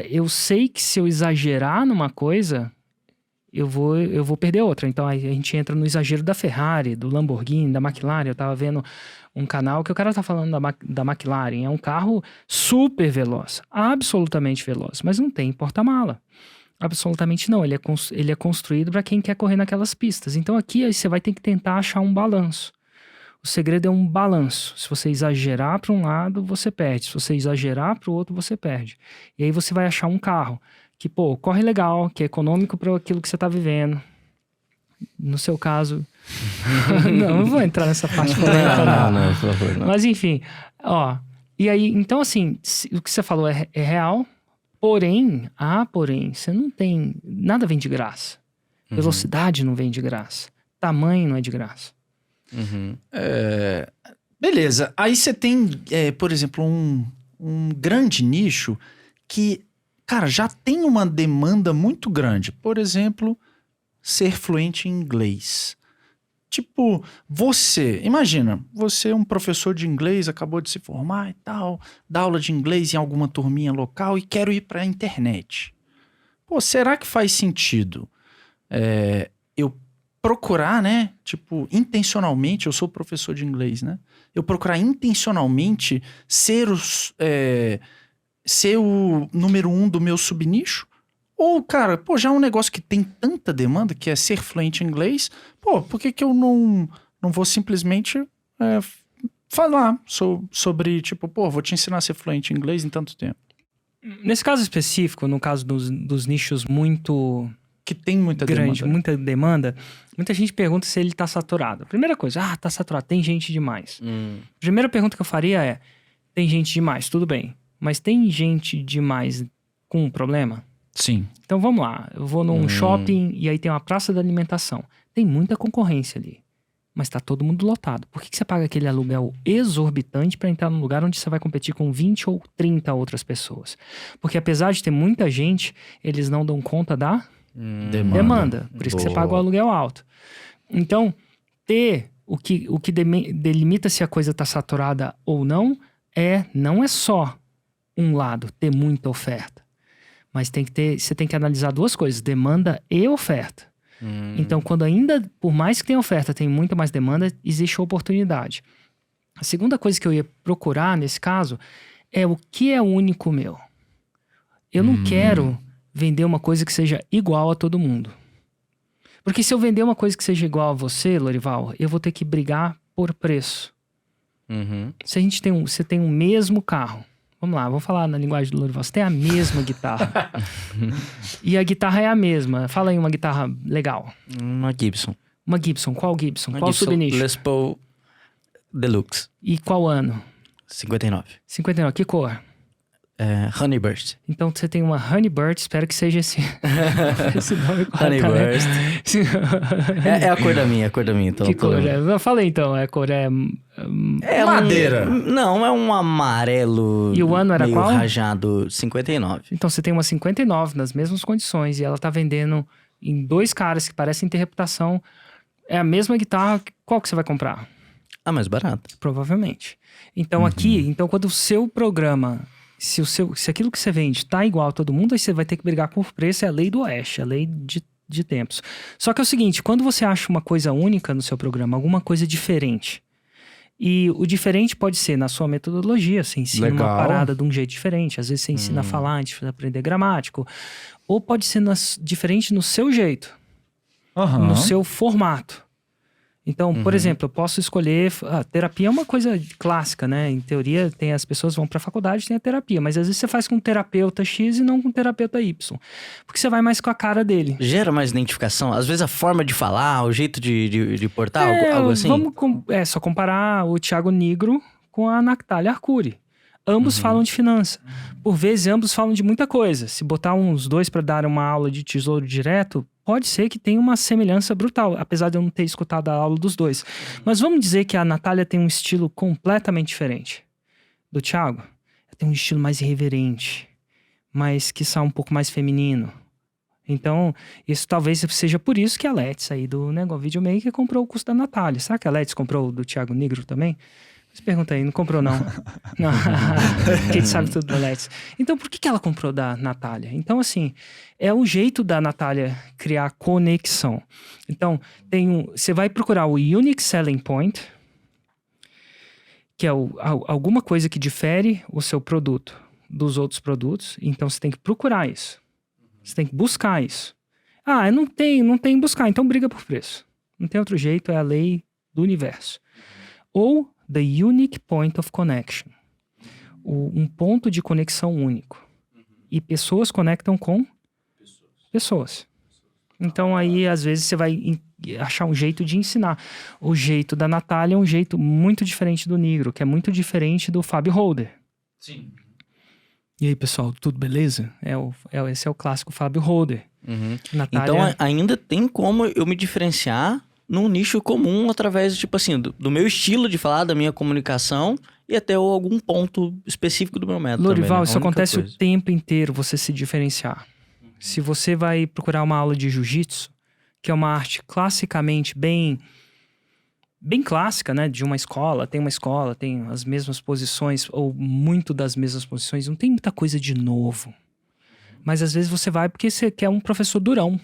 eu sei que se eu exagerar numa coisa, eu vou perder outra. Então aí a gente entra no exagero da Ferrari, do Lamborghini, da McLaren. Eu tava vendo um canal que o cara tá falando da McLaren. É um carro super veloz, absolutamente veloz, mas não tem porta-mala. Absolutamente não. Ele é construído para quem quer correr naquelas pistas. Então aqui aí você vai ter que tentar achar um balanço. O segredo é um balanço. Se você exagerar para um lado, você perde. Se você exagerar para o outro, você perde. E aí você vai achar um carro que, corre legal, que é econômico para aquilo que você está vivendo. No seu caso... não vou entrar nessa parte. Não, por favor, não. Mas enfim, e aí, então assim, o que você falou é real, porém, você não tem... Nada vem de graça. Velocidade não vem de graça. Tamanho não é de graça. Beleza. Aí você tem, por exemplo, um grande nicho que, cara, já tem uma demanda muito grande. Por exemplo, ser fluente em inglês. Tipo, imagina, você é um professor de inglês, acabou de se formar e tal, dá aula de inglês em alguma turminha local e quero ir pra internet. Será que faz sentido eu procurar, né? Tipo, intencionalmente, eu sou professor de inglês, né? Eu procurar intencionalmente ser o número 1 do meu subnicho? Ou, cara, já é um negócio que tem tanta demanda, que é ser fluente em inglês, por que eu não vou simplesmente falar sobre, tipo, vou te ensinar a ser fluente em inglês em tanto tempo? Nesse caso específico, no caso dos nichos muito... Que tem muita demanda. Muita demanda, muita gente pergunta se ele tá saturado. Primeira coisa, tá saturado, tem gente demais. Primeira pergunta que eu faria é, tem gente demais, tudo bem, mas tem gente demais com um problema? Sim. Então vamos lá, eu vou num shopping e aí tem uma praça da alimentação. Tem muita concorrência ali, mas tá todo mundo lotado. Por que você paga aquele aluguel exorbitante para entrar num lugar onde você vai competir com 20 ou 30 outras pessoas? Porque apesar de ter muita gente, eles não dão conta da demanda. Por isso que você paga o aluguel alto. Então, ter o que delimita se a coisa está saturada ou não é só um lado, ter muita oferta. Mas você tem que analisar duas coisas, demanda e oferta. Então, quando ainda, por mais que tenha oferta, tem muito mais demanda, existe oportunidade. A segunda coisa que eu ia procurar nesse caso é o que é único meu. Eu não quero vender uma coisa que seja igual a todo mundo. Porque se eu vender uma coisa que seja igual a você, Lorival, eu vou ter que brigar por preço. Se você tem o mesmo carro, vamos lá, vamos falar na linguagem do Lorival, você tem a mesma guitarra. E a guitarra é a mesma. Fala aí uma guitarra legal. Uma Gibson. Uma Gibson. Qual Gibson? Uma Qual Gibson subnicho? Les Paul Deluxe. E qual ano? 59. 59. Que cor? Honeyburst. Então você tem uma Honeyburst, espero que seja esse nome correto. Honeyburst. É a cor da minha, Então, Que cor é? Eu falei então, a cor é Madeira. Não, é um amarelo. E o ano era meio qual? rajado, 59. Então você tem uma 59 nas mesmas condições e ela tá vendendo em dois caras que parecem ter reputação. É a mesma guitarra, qual que você vai comprar? Ah, mais barato. Provavelmente. Então então quando o seu programa, se aquilo que você vende tá igual a todo mundo, aí você vai ter que brigar por preço, é a lei do Oeste, a lei de tempos. Só que é o seguinte, quando você acha uma coisa única no seu programa, alguma coisa diferente, e o diferente pode ser na sua metodologia, você ensina uma parada de um jeito diferente, às vezes você ensina a falar antes de aprender gramático, ou pode ser diferente no seu jeito, no seu formato. Então, por exemplo, eu posso escolher... terapia é uma coisa clássica, né? Em teoria, as pessoas vão para a faculdade, tem a terapia. Mas às vezes você faz com um terapeuta X e não com um terapeuta Y. Porque você vai mais com a cara dele. Gera mais identificação? Às vezes a forma de falar, o jeito de portar, algo assim? Só comparar o Thiago Nigro com a Natália Arcuri. Ambos falam de finança. Por vezes, ambos falam de muita coisa. Se botar uns dois para dar uma aula de tesouro direto, pode ser que tenha uma semelhança brutal, apesar de eu não ter escutado a aula dos dois. Mas vamos dizer que a Natália tem um estilo completamente diferente do Thiago. Ela tem um estilo mais irreverente, mas que sai um pouco mais feminino. Então, isso talvez seja por isso que a Let's aí do Negócio Videomaker comprou o curso da Natália. Será que a Let's comprou o do Thiago Nigro também? Você pergunta aí, não comprou não? Não. Quem sabe tudo da Let's. Então, por que ela comprou da Natália? Então, assim, é um jeito da Natália criar conexão. Então, você vai procurar o Unique Selling Point, que é alguma coisa que difere o seu produto dos outros produtos. Então, você tem que procurar isso. Você tem que buscar isso. Não tem buscar, então briga por preço. Não tem outro jeito, é a lei do universo. Ou the unique point of connection. Um ponto de conexão único. E pessoas conectam com pessoas. Então aí, às vezes, você vai achar um jeito de ensinar. O jeito da Natália é um jeito muito diferente do Nigro, que é muito diferente do Fábio Holder. Sim. E aí, pessoal, tudo beleza? Esse é o clássico Fábio Holder. Natália... Então, ainda tem como eu me diferenciar num nicho comum através, tipo assim, do meu estilo de falar, da minha comunicação e até algum ponto específico do meu método. Lorival, também, né? isso acontece o tempo inteiro, você se diferenciar. Se você vai procurar uma aula de jiu-jitsu, que é uma arte classicamente bem clássica, né? De uma escola, tem as mesmas posições, ou muito das mesmas posições, não tem muita coisa de novo. Mas às vezes você vai porque você quer um professor durão.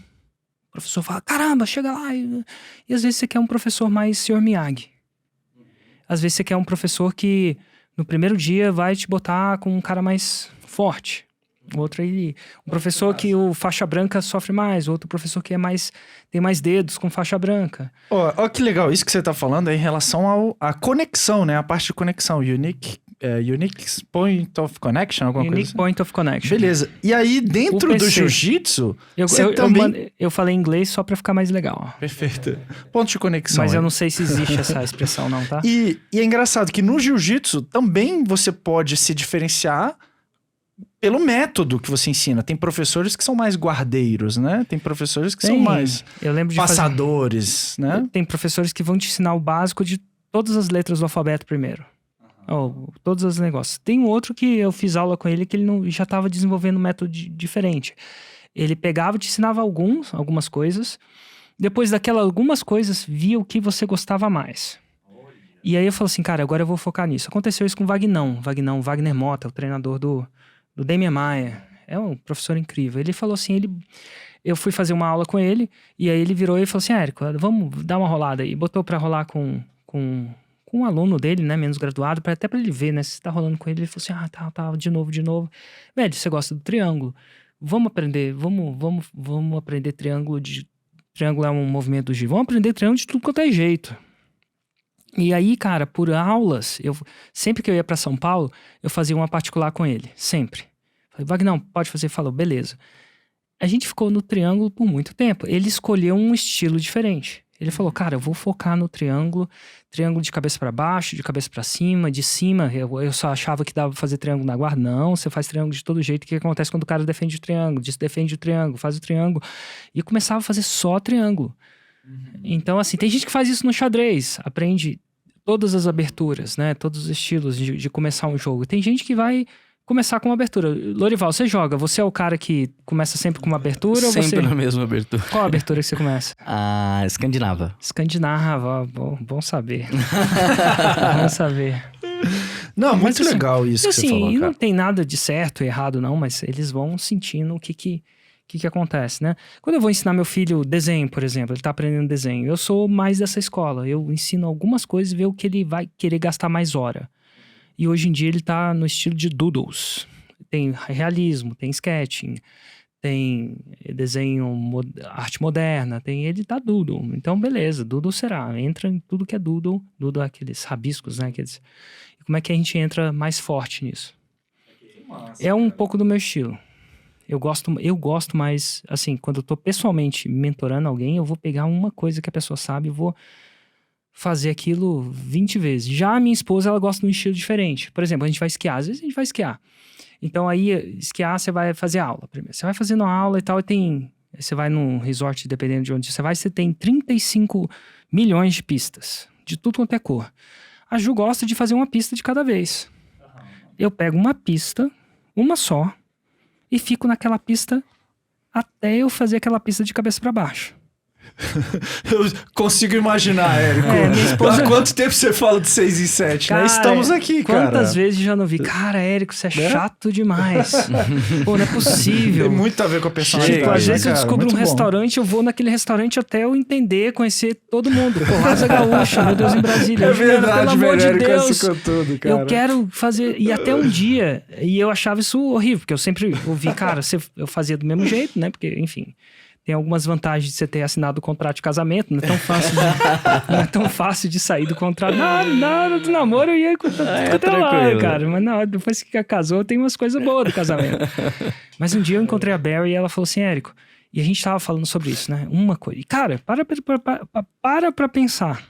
O professor fala, caramba, chega lá. E às vezes você quer um professor mais Sr. Miyagi. Às vezes você quer um professor que no primeiro dia vai te botar com um cara mais forte. Outro aí, um professor que o faixa branca sofre mais, outro professor que tem mais dedos com faixa branca. Ó, que legal, isso que você tá falando é em relação à conexão, né? A parte de conexão, unique point of connection, alguma coisa assim? Point of connection. Beleza. E aí, dentro do jiu-jitsu, eu falei inglês só pra ficar mais legal. Perfeito. Ponto de conexão. Mas eu não sei se existe essa expressão não, tá? E é engraçado que no jiu-jitsu também você pode se diferenciar pelo método que você ensina. Tem professores que são mais guardeiros, né? Tem professores que são mais passadores, né? Tem professores que vão te ensinar o básico de todas as letras do alfabeto primeiro. Todos os negócios. Tem um outro que eu fiz aula com ele que ele já estava desenvolvendo um método diferente. Ele pegava e te ensinava algumas coisas depois daquelas algumas coisas, via o que você gostava mais. E aí eu falo assim, cara, agora eu vou focar nisso. Aconteceu isso com o Wagner Mota, o treinador do Demian Maia. É um professor incrível. Ele falou assim, eu fui fazer uma aula com ele, e aí ele virou e falou assim, Érico, vamos dar uma rolada aí. Botou pra rolar com um aluno dele, né, menos graduado, até pra ele ver, né, se tá rolando com ele. Ele falou assim, tá, de novo. Velho, você gosta do triângulo? Vamos aprender, vamos aprender triângulo. Triângulo é um movimento do giro. Vamos aprender triângulo de tudo quanto é jeito. E aí, cara, por aulas, sempre que eu ia pra São Paulo, eu fazia uma particular com ele, sempre. Falei, Wagner, pode fazer? Falou, beleza. A gente ficou no triângulo por muito tempo. Ele escolheu um estilo diferente. Ele falou, cara, eu vou focar no triângulo de cabeça pra baixo, de cabeça pra cima, de cima. Eu só achava que dava pra fazer triângulo na guarda. Não, você faz triângulo de todo jeito. O que acontece quando o cara defende o triângulo? Defende o triângulo, faz o triângulo. E eu começava a fazer só triângulo. Então, assim, tem gente que faz isso no xadrez. Aprende todas as aberturas, né? Todos os estilos de começar um jogo. Tem gente que vai começar com uma abertura. Lorival, você joga? Você é o cara que começa sempre com uma abertura? Sempre ou você... na mesma abertura. Qual a abertura que você começa? A escandinava. Escandinava, bom saber. Bom saber. Não, Mas, muito assim, legal isso que assim, você falou, e cara. não tem nada de certo e errado não, mas eles vão sentindo o que acontece, né? Quando eu vou ensinar meu filho desenho, por exemplo, ele tá aprendendo desenho, eu sou mais dessa escola. Eu ensino algumas coisas e ver o que ele vai querer gastar mais hora. E hoje em dia ele tá no estilo de doodles. Tem realismo, tem sketching, tem desenho, arte moderna, ele tá doodle. Então, beleza, doodle será. Entra em tudo que é doodle. Doodle é aqueles rabiscos, né? E como é que a gente entra mais forte nisso? É um pouco do meu estilo. Eu gosto mais, assim, quando eu tô pessoalmente mentorando alguém, eu vou pegar uma coisa que a pessoa sabe e vou fazer aquilo 20 vezes. Já a minha esposa, ela gosta de um estilo diferente. Por exemplo, a gente vai esquiar. Às vezes a gente vai esquiar. Então aí, esquiar, você vai fazer aula primeiro. Você vai fazendo aula e tal, você vai num resort, dependendo de onde você vai, você tem 35 milhões de pistas. De tudo quanto é cor. A Ju gosta de fazer uma pista de cada vez. Eu pego uma pista, uma só, e fico naquela pista até eu fazer aquela pista de cabeça para baixo. Eu consigo imaginar, Érico. Minha esposa... Há quanto tempo você fala de 6 em 7, cara, né? Estamos aqui, cara. Quantas vezes já não vi? Cara, Érico, você é chato demais. Pô, não é possível. Tem muito a ver com a personalidade. Tipo, às vezes eu cara, descubro um muito bom. restaurante, eu vou naquele restaurante até eu entender, conhecer todo mundo. Pô, Asa Gaúcha, meu Deus, em Brasília. É Juliana, verdade, pelo amor de Érico, Deus. esse conteúdo, cara. Eu quero fazer... E até um dia, e eu achava isso horrível, porque eu sempre ouvi, cara, eu fazia do mesmo jeito, né? Porque, enfim... Tem algumas vantagens de você ter assinado o contrato de casamento. Não é tão fácil de sair do contrato. Na hora do namoro eu ia com tranquilo, cara. Mas não, depois que casou, tem umas coisas boas do casamento. Mas um dia eu encontrei a Barry e ela falou assim, Érico... E a gente tava falando sobre isso, né? Uma coisa. E, cara, para pra pensar.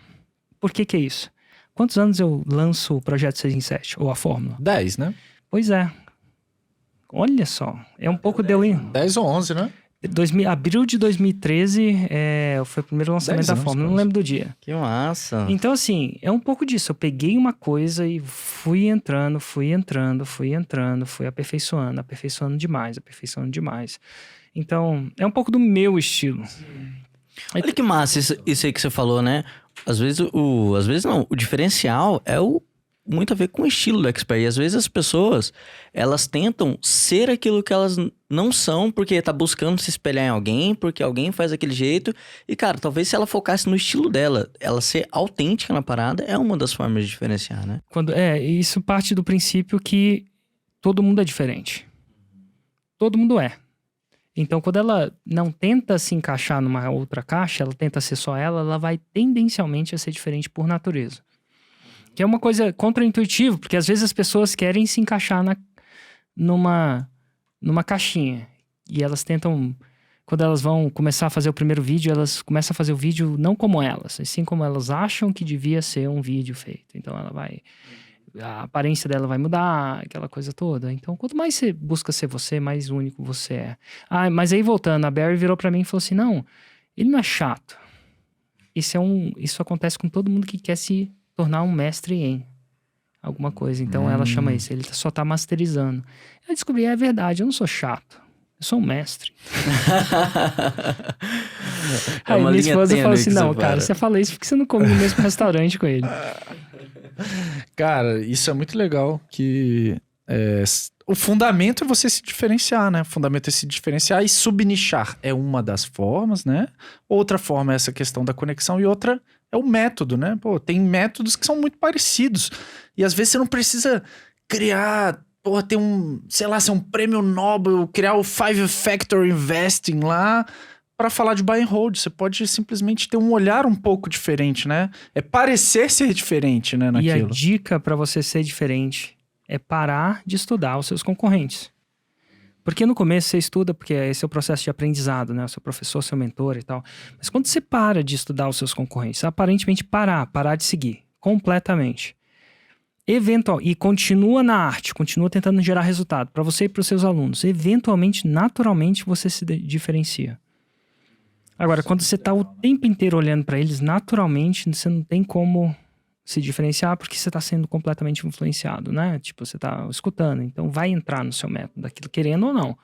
Por que é isso? Quantos anos eu lanço o Projeto 6 em 7? Ou a Fórmula? 10, né? Pois é. Olha só. É um pouco deu em... 10 ou 11, né? Abril de 2013 foi o primeiro lançamento da anos, Fórmula, não lembro do dia. Que massa. Então, assim, é um pouco disso. Eu peguei uma coisa e fui entrando, fui aperfeiçoando demais. Então, é um pouco do meu estilo. Olha que massa isso aí que você falou, né? Às vezes o diferencial é muito a ver com o estilo do expert. E às vezes as pessoas, elas tentam ser aquilo que elas não são, porque tá buscando se espelhar em alguém, porque alguém faz daquele jeito. E, cara, talvez se ela focasse no estilo dela, ela ser autêntica na parada, é uma das formas de diferenciar, né? Isso parte do princípio que todo mundo é diferente. Todo mundo é. Então, quando ela não tenta se encaixar numa outra caixa, ela tenta ser só ela vai tendencialmente a ser diferente por natureza. Que é uma coisa contraintuitiva, porque às vezes as pessoas querem se encaixar numa caixinha. E elas tentam, quando elas vão começar a fazer o primeiro vídeo, elas começam a fazer o vídeo não como elas, assim como elas acham que devia ser um vídeo feito. Então a aparência dela vai mudar, aquela coisa toda. Então, quanto mais você busca ser você, mais único você é. Mas aí voltando, a Barry virou pra mim e falou assim, não, ele não é chato. Isso acontece com todo mundo que quer se tornar um mestre em alguma coisa. Então ela chama isso, ele só tá masterizando. Eu descobri, é verdade, eu não sou chato. Eu sou um mestre. É Aí uma minha linha esposa tênue falou assim, que não, separa. cara, você fala isso porque você não come no mesmo restaurante com ele. Cara, isso é muito legal, que o fundamento é você se diferenciar, né? O fundamento é se diferenciar e subnichar é uma das formas, né? Outra forma é essa questão da conexão e outra é o método, né? Pô, tem métodos que são muito parecidos e às vezes você não precisa criar, pô, ter sei lá, ser um prêmio Nobel, criar o Five Factor Investing lá para falar de buy and hold. Você pode simplesmente ter um olhar um pouco diferente, né? É parecer ser diferente, né, E a naquilo. dica para você ser diferente é parar de estudar os seus concorrentes. Porque no começo você estuda, porque esse é o processo de aprendizado, né? O seu professor, seu mentor e tal. Mas quando você para de estudar os seus concorrentes, aparentemente parar de seguir completamente. E continua na arte, continua tentando gerar resultado para você e para os seus alunos. Eventualmente, naturalmente, você se diferencia. Agora, quando você está o tempo inteiro olhando para eles, naturalmente você não tem como se diferenciar porque você está sendo completamente influenciado, né? Tipo, você está escutando. Então, vai entrar no seu método, daquilo querendo ou não.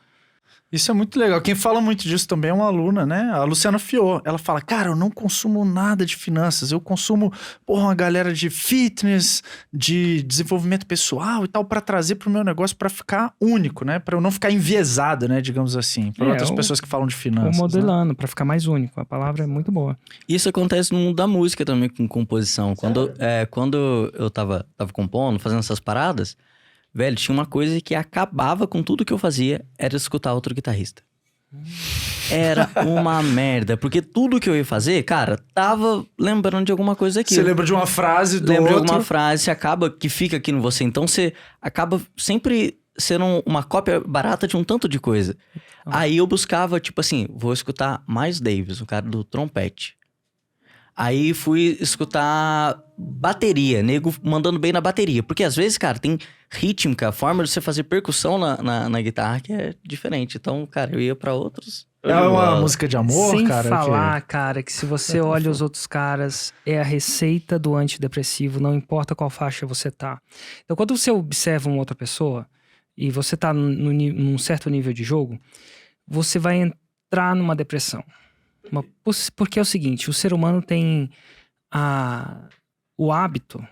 Isso é muito legal. Quem fala muito disso também é uma aluna, né? A Luciana Fior. Ela fala, cara, eu não consumo nada de finanças. Eu consumo, uma galera de fitness, de desenvolvimento pessoal e tal, para trazer pro meu negócio para ficar único, né? Para eu não ficar enviesado, né? Digamos assim. Para outras pessoas que falam de Ou finanças. modelando, para ficar mais único. A palavra é muito boa. Isso acontece no mundo da música também, com composição. Quando eu tava compondo, fazendo essas paradas, velho, tinha uma coisa que acabava com tudo que eu fazia, era escutar outro guitarrista. Era uma merda, porque tudo que eu ia fazer, cara, tava lembrando de alguma coisa aqui. Você lembra de uma frase do Lembra de outro? alguma frase, você acaba que fica aqui em você. Então você acaba sempre sendo uma cópia barata de um tanto de coisa. Aí eu buscava, tipo assim, vou escutar Miles Davis, o cara do trompete. Aí fui escutar bateria, nego mandando bem na bateria. Porque às vezes, cara, tem rítmica, a forma de você fazer percussão na guitarra que é diferente. Então, cara, eu ia pra outros. É uma música de amor, Sem cara? falar, cara, que se você olha os outros caras, é a receita do antidepressivo, não importa qual faixa você tá. Então, quando você observa uma outra pessoa e você tá num certo nível de jogo, você vai entrar numa depressão. Porque é o seguinte, o ser humano tem o hábito,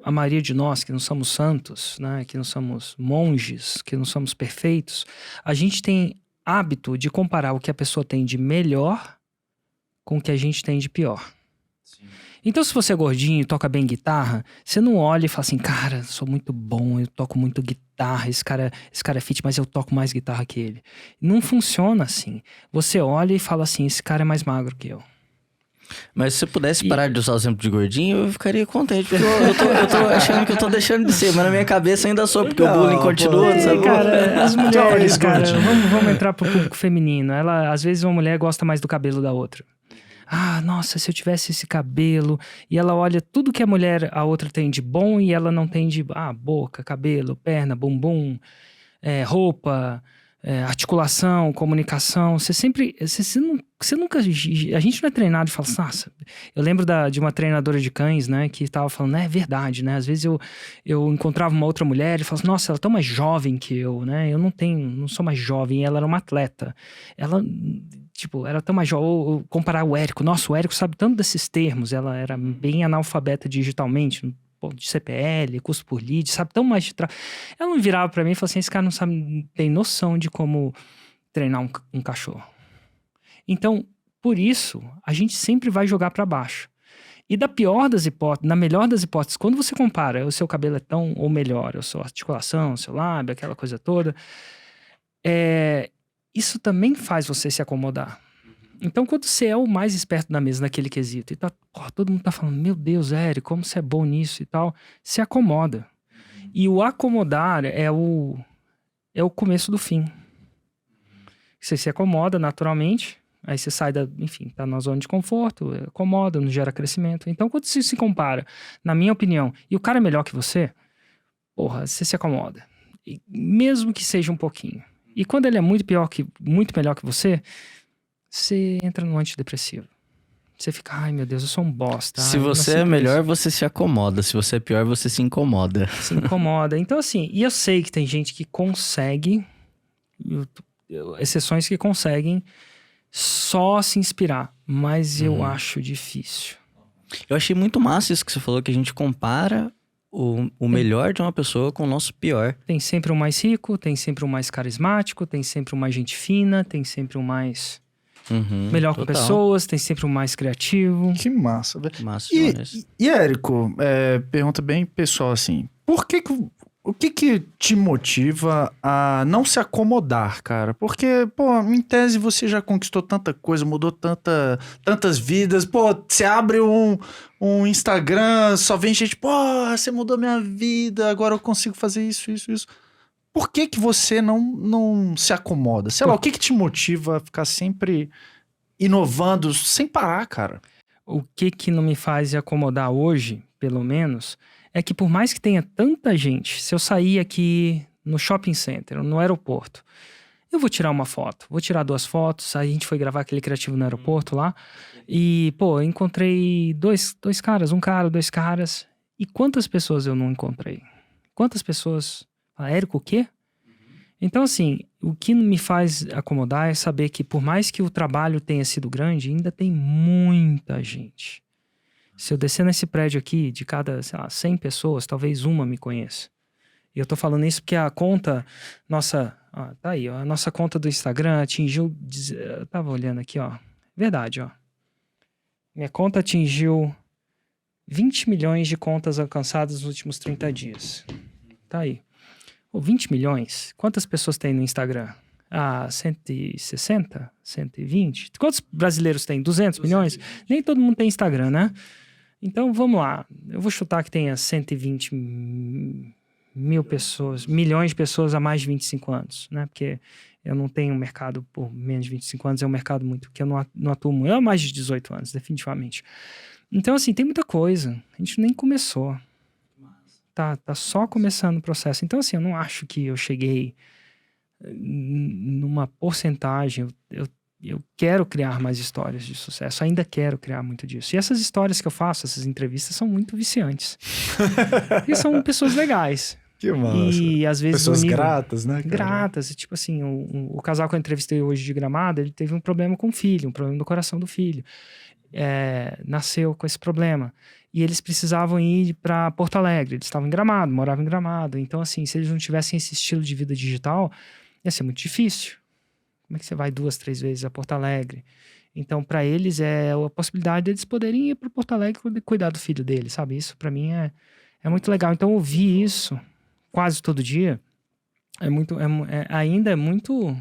a maioria de nós que não somos santos, né, que não somos monges, que não somos perfeitos, a gente tem hábito de comparar o que a pessoa tem de melhor com o que a gente tem de pior. Sim. Então, se você é gordinho e toca bem guitarra, você não olha e fala assim, cara, sou muito bom, eu toco muito guitarra, esse cara é fit, mas eu toco mais guitarra que ele. Não funciona assim. Você olha e fala assim, esse cara é mais magro que eu. Mas se você pudesse parar de usar o exemplo de gordinho, eu ficaria contente. Porque eu tô achando que eu tô deixando de ser, mas na minha cabeça ainda sou, porque o bullying continua, sabe? Cara, as mulheres, cara, vamos entrar pro público feminino. Às vezes uma mulher gosta mais do cabelo da outra. Ah, nossa, se eu tivesse esse cabelo. E ela olha tudo que a outra tem de bom e ela não tem de boca, cabelo, perna, bumbum, roupa, articulação, comunicação. Você nunca. A gente não é treinado e fala assim, nossa. Eu lembro de uma treinadora de cães, né, que tava falando, é verdade, né? Às vezes eu encontrava uma outra mulher e falava assim, nossa, ela é tão mais jovem que eu, né? Eu não sou mais jovem. E ela era uma atleta. Ela. Tipo, era tão mais jovem, ou comparar o Érico. Nossa, o Érico sabe tanto desses termos. Ela era bem analfabeta digitalmente, de CPL, custo por lead, sabe tão mais de Ela não virava pra mim e falava assim, esse cara não tem noção de como treinar um cachorro. Então, por isso, a gente sempre vai jogar pra baixo. E na melhor das hipóteses, quando você compara, o seu cabelo é tão ou melhor, a sua articulação, o seu lábio, aquela coisa toda, isso também faz você se acomodar. Então, quando você é o mais esperto da mesa naquele quesito, e todo mundo tá falando, meu Deus, Érico, como você é bom nisso e tal, se acomoda. E o acomodar é o começo do fim. Você se acomoda naturalmente, aí você sai tá na zona de conforto, acomoda, não gera crescimento. Então, quando você se compara, na minha opinião, e o cara é melhor que você, você se acomoda. E mesmo que seja um pouquinho. E quando ele é muito melhor que você entra no antidepressivo. Você fica, ai meu Deus, eu sou um bosta. Se você é melhor, você se acomoda. Se você é pior, você se incomoda. Se incomoda. Então assim, e eu sei que tem gente que consegue, exceções que conseguem só se inspirar, mas eu acho difícil. Eu achei muito massa isso que você falou, que a gente compara o melhor de uma pessoa com o nosso pior. Tem sempre o mais rico, tem sempre o mais carismático, tem sempre o mais gente fina, tem sempre o mais melhor com total. pessoas, tem sempre o mais criativo. Que massa, velho. Massa demais. E Érico, pergunta bem pessoal assim, o que te motiva a não se acomodar, cara? Porque, pô, em tese você já conquistou tanta coisa, mudou tantas vidas. Pô, você abre um Instagram, só vem gente, pô, você mudou minha vida, agora eu consigo fazer isso. Por que você não se acomoda? Sei lá, o que te motiva a ficar sempre inovando sem parar, cara? O que não me faz acomodar hoje, pelo menos, é que por mais que tenha tanta gente, se eu sair aqui no shopping center, no aeroporto, eu vou tirar uma foto, vou tirar 2 fotos, aí a gente foi gravar aquele criativo no aeroporto lá, e, pô, eu encontrei dois caras, um cara, 2 caras, e quantas pessoas eu não encontrei? Quantas pessoas... Érico, o quê? Então, assim, o que me faz acomodar é saber que por mais que o trabalho tenha sido grande, ainda tem muita gente. Se eu descer nesse prédio aqui, de cada, sei lá, 100 pessoas, talvez uma me conheça. E eu tô falando isso porque a conta, nossa, ó, tá aí, ó, a nossa conta do Instagram atingiu, eu tava olhando aqui, ó, verdade, ó. Minha conta atingiu 20 milhões de contas alcançadas nos últimos 30 dias. Tá aí. 20 milhões? Quantas pessoas tem no Instagram? 160? 120? Quantos brasileiros tem? 200 milhões? Nem todo mundo tem Instagram, né? Então, vamos lá. Eu vou chutar que tenha 120 mil pessoas, milhões de pessoas há mais de 25 anos, né? Porque eu não tenho um mercado por menos de 25 anos, é um mercado muito que eu não atuo muito. Eu há mais de 18 anos, definitivamente. Então, assim, tem muita coisa. A gente nem começou. Tá só começando o processo. Então, assim, eu não acho que eu cheguei numa porcentagem. Eu quero criar mais histórias de sucesso. Ainda quero criar muito disso. E essas histórias que eu faço, essas entrevistas, são muito viciantes. Porque são pessoas legais. Que massa. E às vezes Pessoas gratas, né, cara? Gratas. Tipo assim, o casal que eu entrevistei hoje de Gramado, ele teve um problema com o filho, um problema no coração do filho. Nasceu com esse problema. E eles precisavam ir para Porto Alegre. Eles estavam em Gramado, moravam em Gramado. Então, assim, se eles não tivessem esse estilo de vida digital, ia ser muito difícil. Como é que você vai 2, 3 vezes a Porto Alegre? Então, para eles, é a possibilidade deles poderem ir para Porto Alegre e cuidar do filho deles, sabe? Isso, para mim, é muito legal. Então, ouvir isso quase todo dia ainda é muito...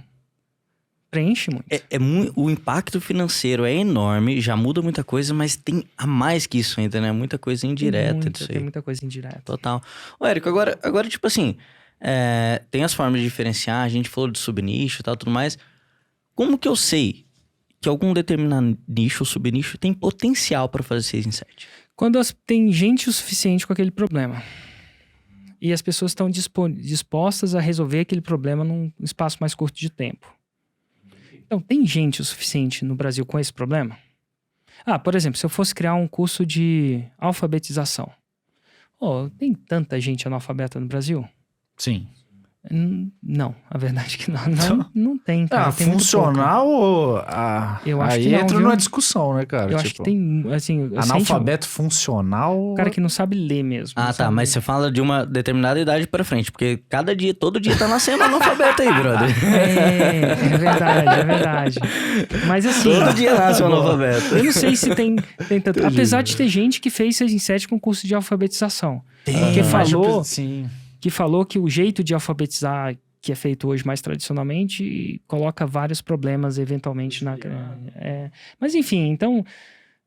Preenche muito. O impacto financeiro é enorme, já muda muita coisa, mas tem a mais que isso ainda, né? Muita coisa indireta disso aí. Tem muita coisa indireta. Total. Ô, Érico, agora tipo assim, tem as formas de diferenciar, a gente falou de subnicho e tal, tudo mais. Como que eu sei que algum determinado nicho ou subnicho tem potencial para fazer 6 em 7? Quando tem gente o suficiente com aquele problema. E as pessoas estão dispostas a resolver aquele problema num espaço mais curto de tempo. Então, tem gente o suficiente no Brasil com esse problema? Por exemplo, se eu fosse criar um curso de alfabetização. Tem tanta gente analfabeta no Brasil? Sim. Não, a verdade é que não tem, cara. Tem funcional ou... Eu acho aí que não, entra viu? numa discussão, né, cara? Eu acho que tem, assim... Analfabeto funcional... O cara que não sabe ler mesmo. Tá, mas você fala de uma determinada idade pra frente, porque todo dia tá nascendo analfabeto aí, brother. É verdade. Mas assim... Todo dia nasce um analfabeto. Eu não sei se tem tanto... Apesar de ter gente que fez 6 em 7 com curso de alfabetização. Porque falou que o jeito de alfabetizar que é feito hoje mais tradicionalmente coloca vários problemas eventualmente mas enfim, então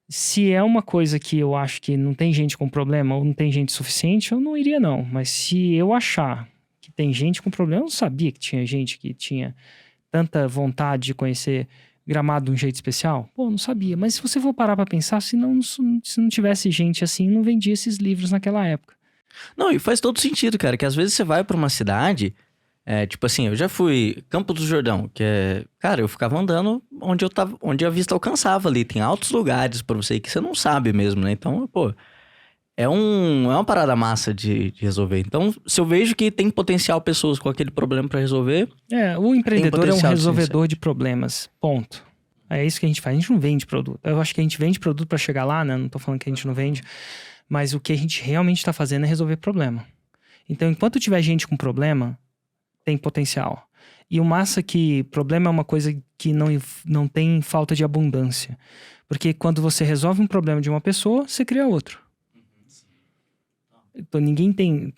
se é uma coisa que eu acho que não tem gente com problema ou não tem gente suficiente, eu não iria não. Mas se eu achar que tem gente com problema, eu não sabia que tinha gente que tinha tanta vontade de conhecer Gramado de um jeito especial. Não sabia. Mas se você for parar pra pensar, se não tivesse gente assim, não vendia esses livros naquela época. Não, e faz todo sentido, cara, que às vezes você vai pra uma cidade, tipo assim, eu já fui Campos do Jordão, que cara, eu ficava andando onde a vista alcançava ali, tem altos lugares pra você ir que você não sabe mesmo, né? Então, é uma parada massa de resolver. Então, se eu vejo que tem potencial pessoas com aquele problema pra resolver... O empreendedor é um resolvedor de problemas, ponto. É isso que a gente faz. A gente não vende produto. Eu acho que a gente vende produto para chegar lá, né? Não tô falando que a gente não vende. Mas o que a gente realmente está fazendo é resolver problema. Então, enquanto tiver gente com problema, tem potencial. E o massa é que problema é uma coisa que não tem falta de abundância. Porque quando você resolve um problema de uma pessoa, você cria outro. Então, ninguém tem...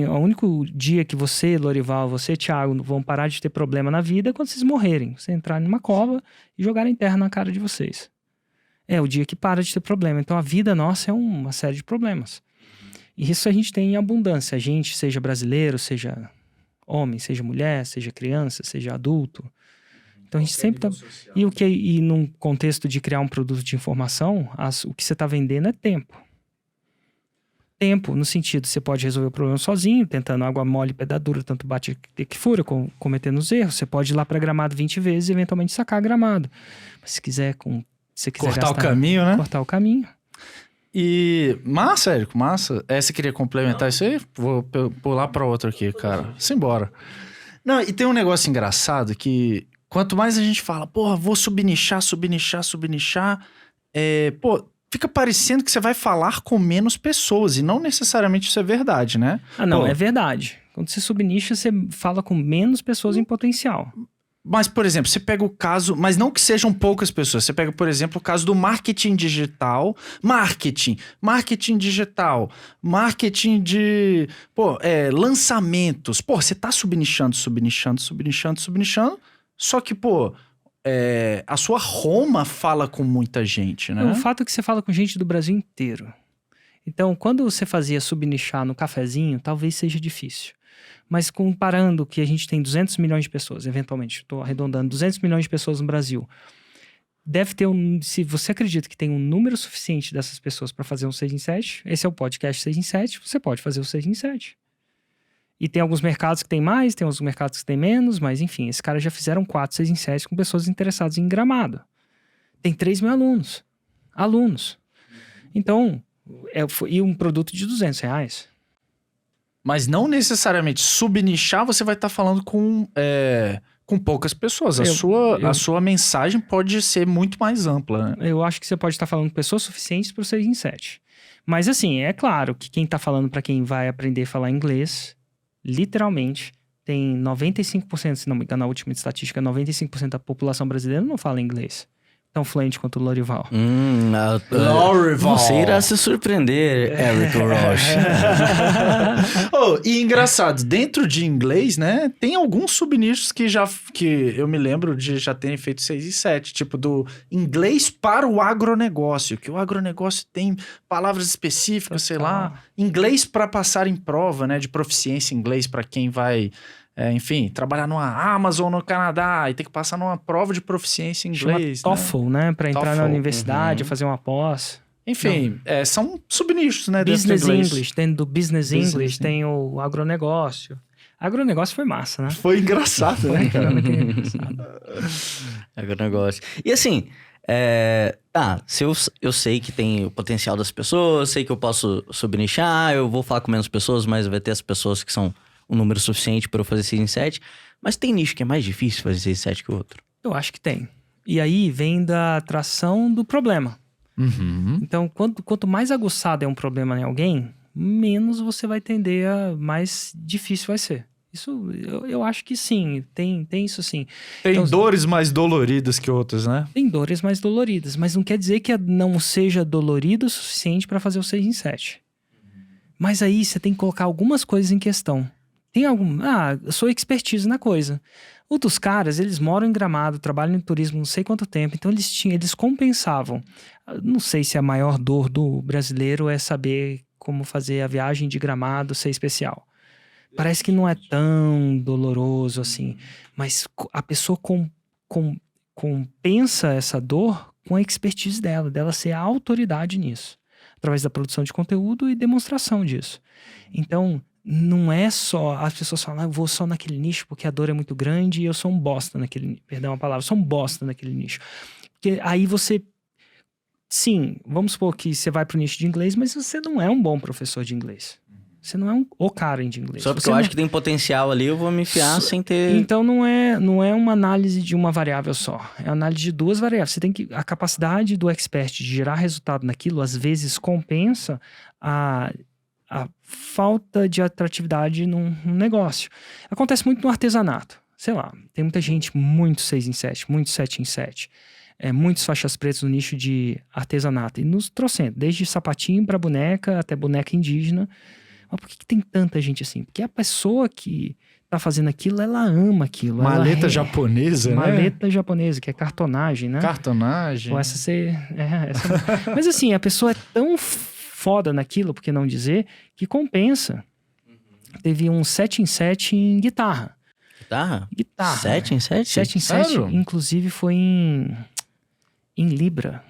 O único dia que você, Lorival, você, Thiago, vão parar de ter problema na vida é quando vocês morrerem. Você entrarem numa cova e jogarem terra na cara de vocês. É o dia que para de ter problema. Então, a vida nossa é uma série de problemas. E isso a gente tem em abundância. A gente, seja brasileiro, seja homem, seja mulher, seja criança, seja adulto. Então, a gente sempre tá... E num contexto de criar um produto de informação, o que você está vendendo é tempo. Tempo, no sentido, você pode resolver o problema sozinho, tentando água mole, pedra dura, tanto bate que fura, cometendo os erros. Você pode ir lá para Gramado 20 vezes e eventualmente sacar Gramado. Mas se quiser cortar o caminho, né? Cortar o caminho. E massa, Érico, massa. Você queria complementar isso aí? Vou pular para outro aqui, cara. Simbora. Não, e tem um negócio engraçado que quanto mais a gente fala, porra, vou subnichar, fica parecendo que você vai falar com menos pessoas, e não necessariamente isso é verdade, né? Não, é verdade. Quando você subnicha, você fala com menos pessoas em potencial. Mas, por exemplo, você pega o caso, mas não que sejam poucas pessoas, você pega, por exemplo, o caso do marketing digital, marketing digital, marketing de, lançamentos. Você tá subnichando, só que, a sua Roma fala com muita gente, né? O fato é que você fala com gente do Brasil inteiro. Então, quando você fazia subnichar no cafezinho, talvez seja difícil. Mas comparando que a gente tem 200 milhões de pessoas, eventualmente, estou arredondando, 200 milhões de pessoas no Brasil, deve ter se você acredita que tem um número suficiente dessas pessoas para fazer um 6 em 7, esse é o podcast 6 em 7, você pode fazer o 6 em 7. E tem alguns mercados que tem mais, tem alguns mercados que tem menos, mas enfim, esses caras já fizeram 4, 6 em 7 com pessoas interessadas em Gramado. Tem 3 mil alunos. Então, e um produto de R$200. Mas não necessariamente subnichar, você vai estar falando com poucas pessoas. A sua mensagem pode ser muito mais ampla, né? Eu acho que você pode estar falando com pessoas suficientes para o 6 em 7. Mas assim, é claro que quem está falando para quem vai aprender a falar inglês, literalmente, tem 95%, se não me engano, na última estatística, 95% da população brasileira não fala inglês tão fluente quanto o Lorival. Lorival. Você irá se surpreender, Érico Rocha. E engraçado, dentro de inglês, né, tem alguns subnichos que eu me lembro de já terem feito 6 e 7, tipo do inglês para o agronegócio, que o agronegócio tem palavras específicas, sei lá, inglês para passar em prova, né, de proficiência em inglês para quem vai... trabalhar numa Amazon no Canadá e ter que passar numa prova de proficiência em inglês. Chama TOEFL, né? Para entrar na universidade, fazer uma pós. Enfim, são subnichos, né? Business English, tem do Business English, tem o agronegócio. Agronegócio foi massa, né? Foi engraçado, né, cara? Agronegócio. E assim, se eu sei que tem o potencial das pessoas, sei que eu posso subnichar, eu vou falar com menos pessoas, mas vai ter as pessoas que são um número suficiente para eu fazer 6 em 7, mas tem nicho que é mais difícil fazer 6 em 7 que o outro. Eu acho que tem. E aí vem da atração do problema. Uhum. Então, quanto mais aguçado é um problema em alguém, menos você vai tender mais difícil vai ser. Isso, eu acho que sim, tem isso sim. Tem então, dores mais doloridas que outras, né? Tem dores mais doloridas, mas não quer dizer que não seja dolorido o suficiente para fazer o 6 em 7. Mas aí você tem que colocar algumas coisas em questão. Tem eu sou expertise na coisa. Outros caras, eles moram em Gramado, trabalham em turismo não sei quanto tempo, então eles compensavam. Não sei se a maior dor do brasileiro é saber como fazer a viagem de Gramado ser especial. Parece que não é tão doloroso assim, mas a pessoa compensa essa dor com a expertise dela ser a autoridade nisso, através da produção de conteúdo e demonstração disso. Então, não é só... As pessoas falam, eu vou só naquele nicho porque a dor é muito grande e eu sou um bosta naquele... Perdão a palavra, sou um bosta naquele nicho. Porque aí você... Sim, vamos supor que você vai pro nicho de inglês, mas você não é um bom professor de inglês. Você não é o Karen de inglês. Só porque Você eu não- acho que tem potencial ali, eu vou me enfiar sem ter... Então não é uma análise de uma variável só. É análise de duas variáveis. Você tem que... A capacidade do expert de gerar resultado naquilo, às vezes, compensa a falta de atratividade num negócio. Acontece muito no artesanato. Sei lá, tem muita gente muito 6 em 7, muito 7 em 7. Muitos faixas pretas no nicho de artesanato. E nos trouxemos, desde sapatinho para boneca até boneca indígena. Mas por que tem tanta gente assim? Porque a pessoa que tá fazendo aquilo, ela ama aquilo. Maleta japonesa, né? Maleta japonesa, que é cartonagem, né? Cartonagem. Ou essa Mas assim, a pessoa é tão foda naquilo, por que não dizer, que compensa. Teve um 7 em 7 em guitarra. Guitarra? 7 em 7? 7 em 7, Sério? inclusive foi em Libra.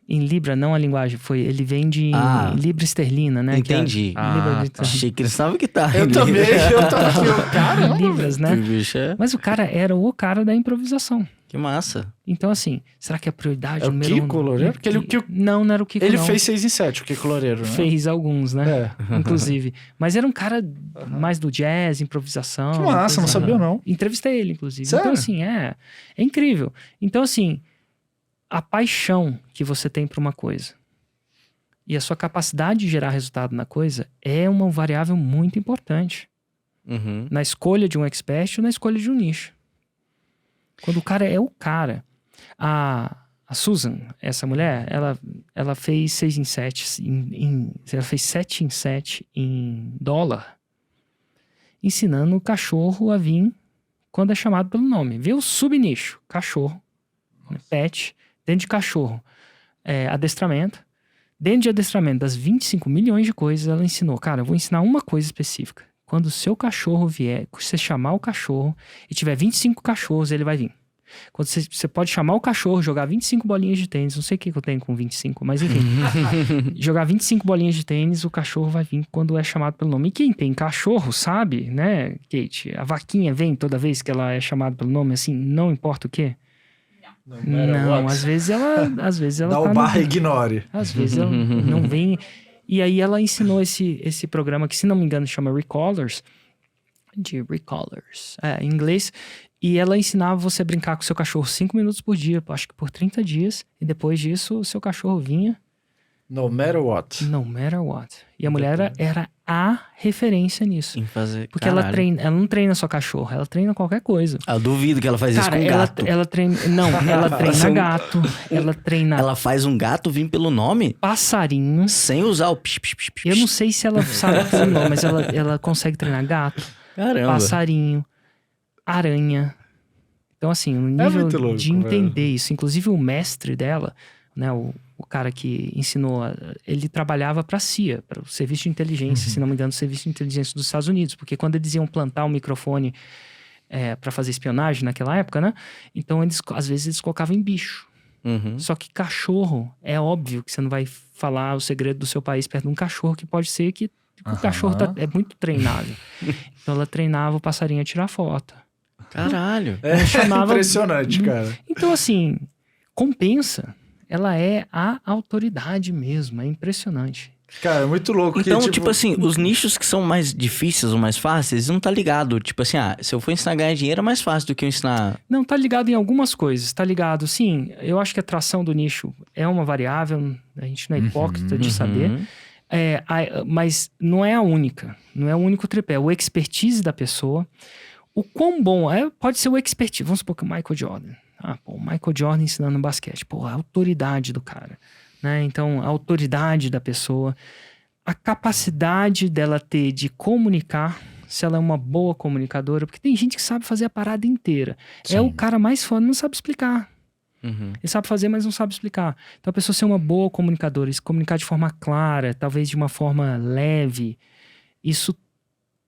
Em Libra, não a linguagem. Ele vem de Libra esterlina, né? Entendi. Libra tá. Achei que eles estavam guitarra. Eu também, eu tava aqui, caramba. Libras, né? Que bicho é... Mas o cara era o cara da improvisação. Que massa. Então, assim, será que a prioridade É o número Kiko Loureiro? Porque Não era o Kiko, ele não. fez 6 em 7, o Kiko Loureiro, né? Fez alguns, né? É. Inclusive. Mas era um cara mais do jazz, improvisação. Que massa, não coisa- sabia não. Entrevistei ele, inclusive. Sério? Então, assim, é incrível. Então, assim, a paixão que você tem por uma coisa e a sua capacidade de gerar resultado na coisa é uma variável muito importante Uhum. na escolha de um expert ou na escolha de um nicho. Quando o cara é o cara. A Susan, essa mulher, ela fez 6 em 7 ela fez 7 em 7 em dólar, ensinando o cachorro a vir quando é chamado pelo nome. Vê o subnicho, cachorro, pet, dentro de cachorro, adestramento. Dentro de adestramento, das 25 milhões de coisas, ela ensinou, cara, eu vou ensinar uma coisa específica. Quando o seu cachorro vier, você chamar o cachorro e tiver 25 cachorros, ele vai vir. Quando você pode chamar o cachorro, jogar 25 bolinhas de tênis, não sei o que eu tenho com 25, mas enfim. Jogar 25 bolinhas de tênis, o cachorro vai vir quando é chamado pelo nome. E quem tem cachorro sabe, né, Kate? A vaquinha vem toda vez que ela é chamada pelo nome, assim, não importa o quê? Não, às vezes ela Dá tá o no- barra e ignore. Às vezes ela não vem. E aí ela ensinou esse programa que, se não me engano, chama Recallers. Em inglês. E ela ensinava você a brincar com o seu cachorro 5 minutos por dia, acho que por 30 dias. E depois disso, o seu cachorro vinha No matter what. no matter what. E a mulher era a referência nisso. Em fazer... Porque ela Caralho. não treina só cachorro, ela treina qualquer coisa. Eu duvido que ela faz Cara, isso com gato. ela treina... Não, ela treina gato, ela treina Ela faz um gato vir pelo nome passarinho. sem usar o psh, psh, psh, psh. Eu não sei se ela sabe pelo nome, mas ela consegue treinar gato, Caramba. passarinho, aranha. Então, assim, o nível muito louco, de entender isso. Inclusive, o mestre dela, né, o cara que ensinou, ele trabalhava para a CIA, para o Serviço de Inteligência, se não me engano, o Serviço de Inteligência dos Estados Unidos, porque quando eles iam plantar um microfone para fazer espionagem naquela época, né? Então, às vezes, eles colocavam em bicho. Uhum. Só que cachorro, é óbvio que você não vai falar o segredo do seu país perto de um cachorro, que pode ser que o cachorro é muito treinável. Então ela treinava o passarinho a tirar foto. Caralho. É chamava- impressionante, cara. Então, assim, compensa. Ela é a autoridade mesmo, é impressionante. Cara, é muito louco. Então, que, tipo assim, os nichos que são mais difíceis ou mais fáceis, não tá ligado. Tipo assim, se eu for ensinar a ganhar dinheiro, é mais fácil do que eu ensinar... Não, tá ligado em algumas coisas. Tá ligado, sim, eu acho que a atração do nicho é uma variável, a gente não é hipócrita de saber. Uhum. Mas não é a única. Não é o único tripé. O expertise da pessoa. O quão bom pode ser o expertise. Vamos supor que o Michael Jordan. O Michael Jordan ensinando basquete. Pô, a autoridade do cara. Né? Então, a autoridade da pessoa. A capacidade dela ter de comunicar. Se ela é uma boa comunicadora. Porque tem gente que sabe fazer a parada inteira. Sim. É o cara mais foda, não sabe explicar. Uhum. Ele sabe fazer, mas não sabe explicar. Então, a pessoa ser uma boa comunicadora, se comunicar de forma clara, talvez de uma forma leve, isso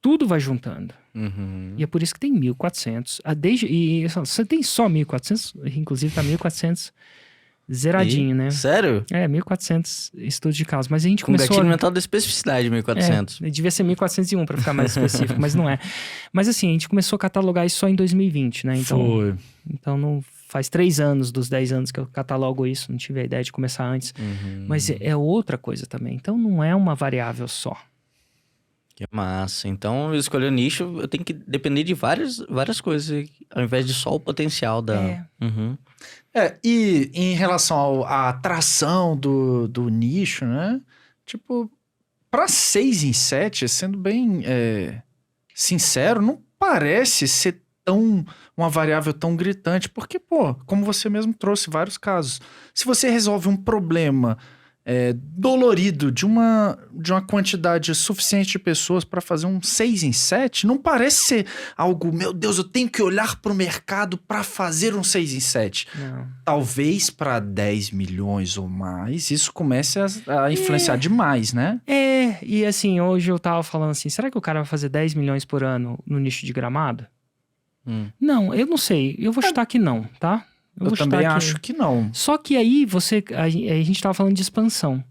tudo vai juntando. Uhum. E é por isso que tem 1.400. Você tem só 1.400, inclusive tá 1.400 zeradinho, né? Sério? 1.400 estudos de caso. Mas a gente Com começou... gatilho mental da especificidade, 1400. Devia ser 1.401 para ficar mais específico, mas não é. Mas assim, a gente começou a catalogar isso só em 2020, né? Então não faz 3 anos dos 10 anos que eu catalogo isso, não tive a ideia de começar antes. Uhum. Mas é outra coisa também. Então não é uma variável só. Que massa. Então, eu escolher o nicho, eu tenho que depender de várias coisas, ao invés de só o potencial da... É. Uhum. E em relação à atração do nicho, né? Tipo, pra 6 em 7, sendo bem sincero, não parece ser uma variável tão gritante, porque, pô, como você mesmo trouxe vários casos, se você resolve um problema dolorido de uma quantidade suficiente de pessoas para fazer um 6 em 7, não parece ser algo, meu Deus, eu tenho que olhar para o mercado para fazer um 6 em 7. Não. Talvez para 10 milhões ou mais, isso comece a influenciar demais, né? E assim, hoje eu tava falando assim, será que o cara vai fazer 10 milhões por ano no nicho de Gramado? Não, eu não sei. Eu vou chutar que não, tá? Eu vou também chutar acho que não. Só que aí a gente tava falando de expansão.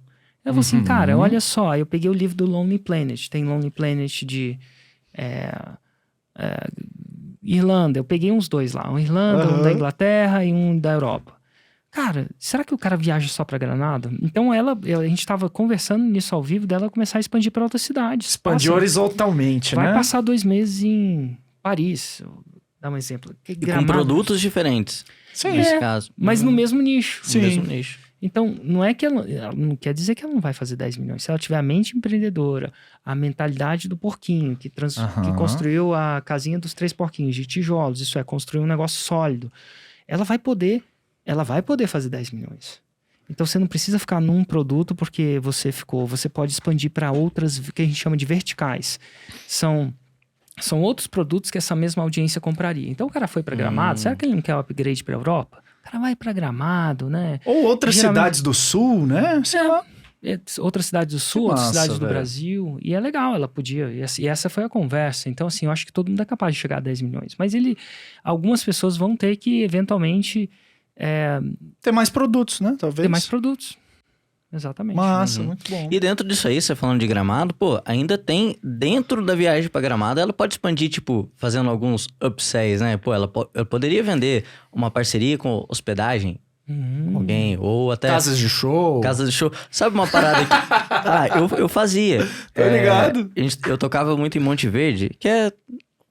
Eu falei assim, cara, olha só, eu peguei o livro do Lonely Planet. Tem Lonely Planet de Irlanda. Eu peguei uns 2 lá. Um Irlanda, um da Inglaterra e um da Europa. Cara, será que o cara viaja só pra Granada? Então a gente tava conversando nisso ao vivo dela começar a expandir pra outras cidades. Expandir horizontalmente, vai né? Vai passar 2 meses em Paris. Vou dar um exemplo. E com produtos diferentes. Sim. Nesse caso. Mas no mesmo nicho. No mesmo nicho. Então, não é que ela não quer dizer que ela não vai fazer 10 milhões. Se ela tiver a mente empreendedora, a mentalidade do porquinho, que construiu a casinha dos 3 porquinhos de tijolos, isso é, construiu um negócio sólido, ela vai poder fazer 10 milhões. Então, você não precisa ficar num produto porque você pode expandir para outras, que a gente chama de verticais. São outros produtos que essa mesma audiência compraria. Então, o cara foi para Gramado, será que ele não quer o upgrade para Europa? O cara vai para Gramado, né? Ou outras cidades do sul, né? Sei lá. Outras cidades do sul, outras cidades do Brasil. E é legal, ela podia. E essa foi a conversa. Então, assim, eu acho que todo mundo é capaz de chegar a 10 milhões. Mas algumas pessoas vão ter que, eventualmente... ter mais produtos, né? Talvez. Ter mais produtos. Exatamente. Massa, muito bom. E dentro disso aí, você falando de Gramado, pô, ainda tem, dentro da viagem pra Gramado, ela pode expandir, tipo, fazendo alguns upsells, né? Pô, ela poderia vender uma parceria com hospedagem com alguém, ou até... Casas de show. Casas de show. Sabe uma parada que... eu fazia. Tá ligado? Eu tocava muito em Monte Verde, que é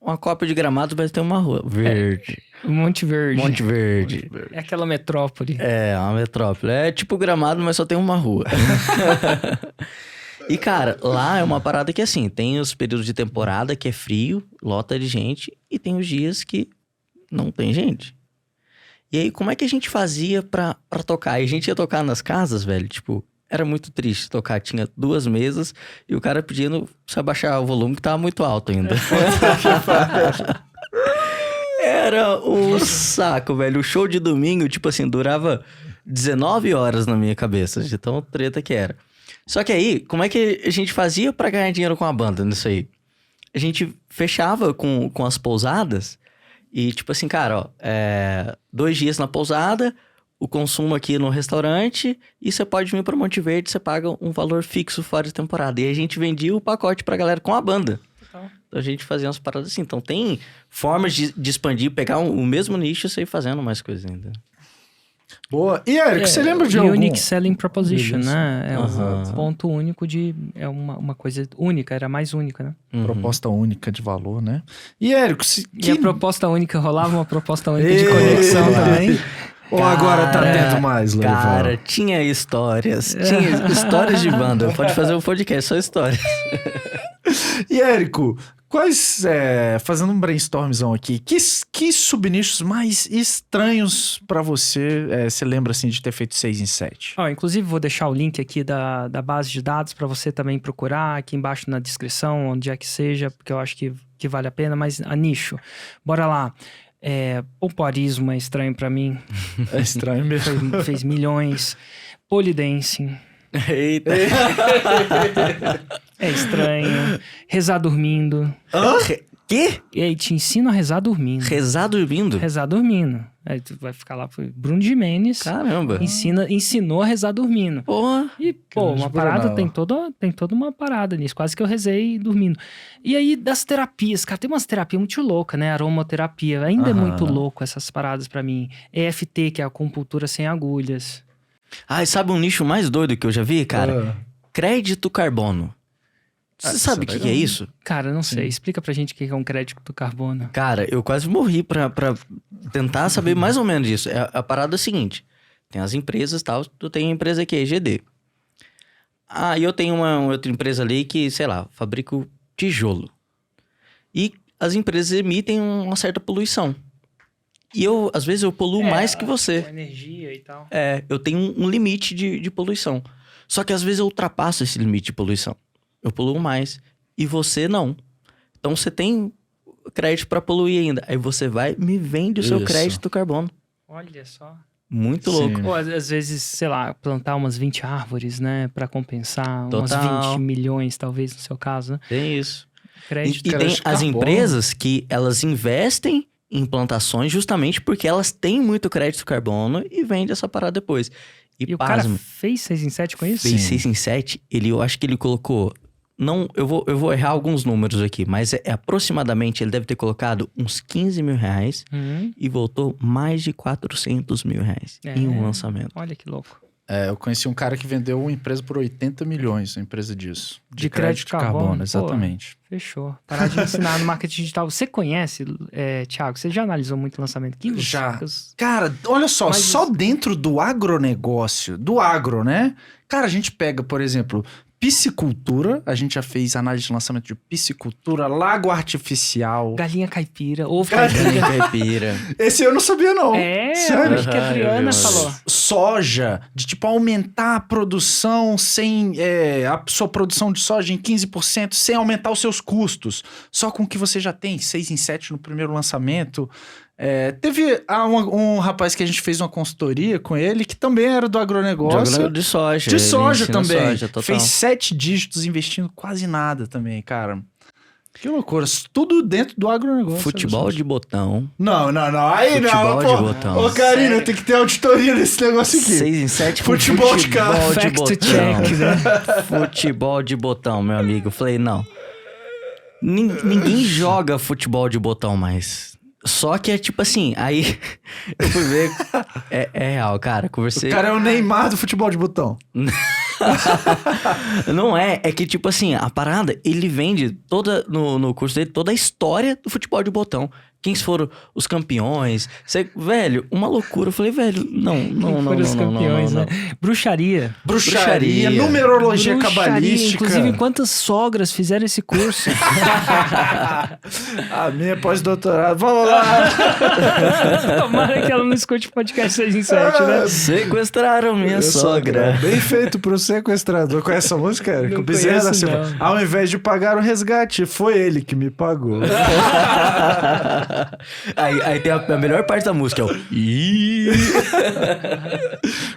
uma cópia de Gramado, mas tem uma rua verde. Monte Verde. Monte Verde. É aquela metrópole. É, uma metrópole. É tipo Gramado, mas só tem uma rua. E, cara, lá é uma parada que, assim, tem os períodos de temporada que é frio, lota de gente, e tem os dias que não tem gente. E aí, como é que a gente fazia pra tocar? E a gente ia tocar nas casas, velho, tipo... Era muito triste tocar, tinha 2 mesas e o cara pedindo pra abaixar o volume que tava muito alto ainda. Era um saco, velho. O show de domingo, tipo assim, durava 19 horas na minha cabeça, de tão treta que era. Só que aí, como é que a gente fazia pra ganhar dinheiro com a banda nisso aí? A gente fechava com as pousadas e tipo assim, cara, ó, 2 dias na pousada... o consumo aqui no restaurante e você pode vir para Monte Verde, você paga um valor fixo fora de temporada. E a gente vendia o pacote pra galera com a banda. Total. Então a gente fazia umas paradas assim. Então tem formas de expandir, pegar o mesmo nicho e sair fazendo mais coisas ainda. Boa. E, Érico, você lembra de algum? Unique Selling Proposition, né? É Exato. um ponto único é uma coisa única, era mais única, né? Proposta única de valor, né? E, Érico, E a proposta única, rolava uma proposta única de conexão também. Ou agora tá tendo mais, Lorival? Cara, tinha histórias. Tinha histórias de banda. Pode fazer um podcast, só histórias. E, Érico, quais... fazendo um brainstormzão aqui, que subnichos mais estranhos pra você você lembra, assim, de ter feito 6 em 7? Inclusive, vou deixar o link aqui da base de dados pra você também procurar aqui embaixo na descrição, onde é que seja, porque eu acho que vale a pena, mas a nicho. Bora lá. Pompoarismo é estranho pra mim. É estranho mesmo. Fez milhões. Polidancing. Eita. É estranho. Rezar dormindo. Quê? E aí, te ensino a rezar dormindo. Rezar dormindo? Rezar dormindo. Aí tu vai ficar lá, Bruno Gimenez. Caramba. Ensinou a rezar dormindo. Porra. E, uma parada, tem toda uma parada nisso. Quase que eu rezei dormindo. E aí, das terapias, cara, tem umas terapias muito loucas, né? Aromaterapia. Ainda é muito louco essas paradas pra mim. EFT, que é a acupuntura sem agulhas. Ah, e sabe um nicho mais doido que eu já vi, cara? Crédito carbono. Você sabe o que é isso? Cara, não sei. Sim. Explica pra gente o que é um crédito do carbono. Cara, eu quase morri pra tentar saber mais ou menos isso. A parada é a seguinte: tem as empresas e tal, tu tem a empresa aqui, EGD. Ah, e eu tenho uma outra empresa ali que, sei lá, fabrico tijolo. E as empresas emitem uma certa poluição. E às vezes, eu poluo mais que você. Com energia e tal. Eu tenho um limite de poluição. Só que às vezes eu ultrapasso esse limite de poluição. Eu poluo mais. E você não. Então você tem crédito pra poluir ainda. Aí você vai me vende o seu Isso. crédito carbono. Olha só. Muito Sim. louco. Ou às vezes, sei lá, plantar umas 20 árvores, né? Pra compensar. Umas Total. 20 milhões, talvez, no seu caso, né? Tem isso. Crédito. E tem crédito as carbono. empresas que elas investem em plantações justamente porque elas têm muito crédito carbono e vendem essa parada depois. E o cara pasme, fez 6 em 7 com isso? fez Sim. 6 em 7, eu acho que ele colocou... Não, eu vou errar alguns números aqui, mas aproximadamente ele deve ter colocado uns 15 mil reais e voltou mais de 400 mil reais em um lançamento. Olha que louco. Eu conheci um cara que vendeu uma empresa por 80 milhões, uma empresa disso. De crédito carbono, pô. exatamente. Fechou. Parar de ensinar no marketing digital. Você conhece, Thiago? Você já analisou muito lançamento? Já. Cara, olha só, Mas só isso- dentro do agronegócio, do agro, né? Cara, a gente pega, por exemplo, piscicultura, a gente já fez análise de lançamento de piscicultura, lago artificial. Galinha caipira, ovo Galinha caipira. caipira. Esse eu não sabia, não. Sério? Acho que a Aham, Adriana eu vi, falou. Soja, de tipo aumentar a produção sem a sua produção de soja em 15%, sem aumentar os seus custos, só com o que você já tem, 6 em 7 no primeiro lançamento. Teve um rapaz que a gente fez uma consultoria com ele, que também era do agronegócio. De soja. De ele soja ensina também. soja, total. Fez 7 dígitos investindo quase nada também, cara. Que loucura. Tudo dentro do agronegócio. Futebol de botão. Não. Aí Futebol não, de pô. botão. Ô, Karina, Sério? tem que ter auditoria nesse negócio aqui. 6 em 7 Futebol de cara. Fact check, né? Futebol de botão, meu amigo. Eu falei, não. Ninguém joga futebol de botão mais. Só que é tipo assim, aí eu fui ver. É real, cara. Conversei. O cara é o Neymar do futebol de botão. Não é que tipo assim, a parada, ele vende toda no curso dele, toda a história do futebol de botão. Quem foram os campeões. Velho, uma loucura. Eu falei, velho, não. Foram os campeões, né? Bruxaria. Bruxaria, numerologia cabalística. Inclusive, quantas sogras fizeram esse curso? A minha pós-doutorado. Vamos lá. Tomara que ela não escute o podcast 6 em 7, né? Sequestraram minha sogra. Bem feito pro sequestrador. Conhece essa música, Eric? Não O Bezerra da conheço, Silva. não. Ao invés de pagar o resgate, foi ele que me pagou. Aí tem a melhor parte da música, é o... Ih.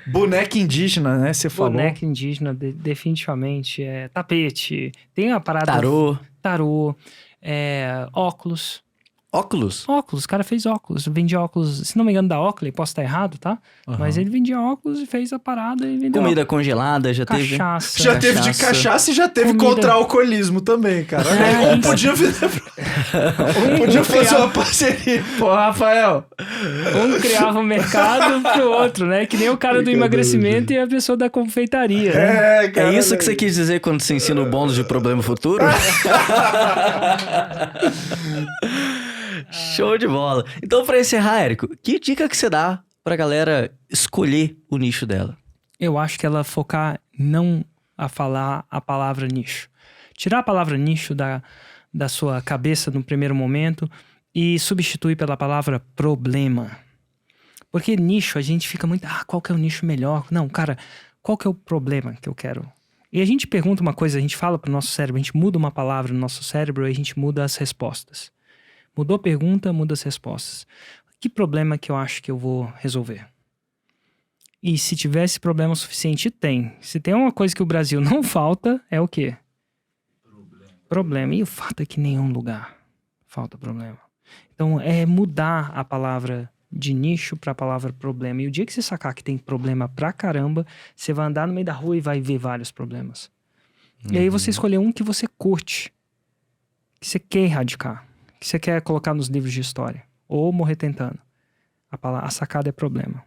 Boneca indígena, né? Você falou. Boneca indígena, definitivamente. Tapete. Tem a parada... Tarô. Óculos. Óculos? Óculos, o cara fez óculos. Vendia óculos, se não me engano, da Oakley, posso estar errado, tá? Aham. Mas ele vendia óculos e fez a parada e vendeu Comida congelada, já teve... cachaça. Já teve de cachaça e já teve Comida. contra alcoolismo também, cara. Um podia fazer uma parceria. Pô, Rafael. Um criava um mercado pro outro, né? Que nem o cara do emagrecimento e a pessoa da confeitaria, né? Cara. É isso que você quis dizer quando você ensina o bônus de problema futuro? Show de bola. Então, pra encerrar, Érico, que dica que você dá pra galera escolher o nicho dela? Eu acho que ela focar não a falar a palavra nicho. Tirar a palavra nicho da sua cabeça no primeiro momento e substituir pela palavra problema. Porque nicho, a gente fica muito... qual que é o nicho melhor? Não, cara, qual que é o problema que eu quero? E a gente pergunta uma coisa, a gente fala pro nosso cérebro, a gente muda uma palavra no nosso cérebro e a gente muda as respostas. Mudou a pergunta, muda as respostas. Que problema que eu acho que eu vou resolver? E se tivesse problema suficiente, tem. Se tem uma coisa que o Brasil não falta, é o quê? Problema. E o fato é que em nenhum lugar falta problema. Então, é mudar a palavra de nicho para a palavra problema. E o dia que você sacar que tem problema pra caramba, você vai andar no meio da rua e vai ver vários problemas. E aí você escolher um que você curte, que você quer erradicar, que você quer colocar nos livros de história, ou morrer tentando. A sacada é problema.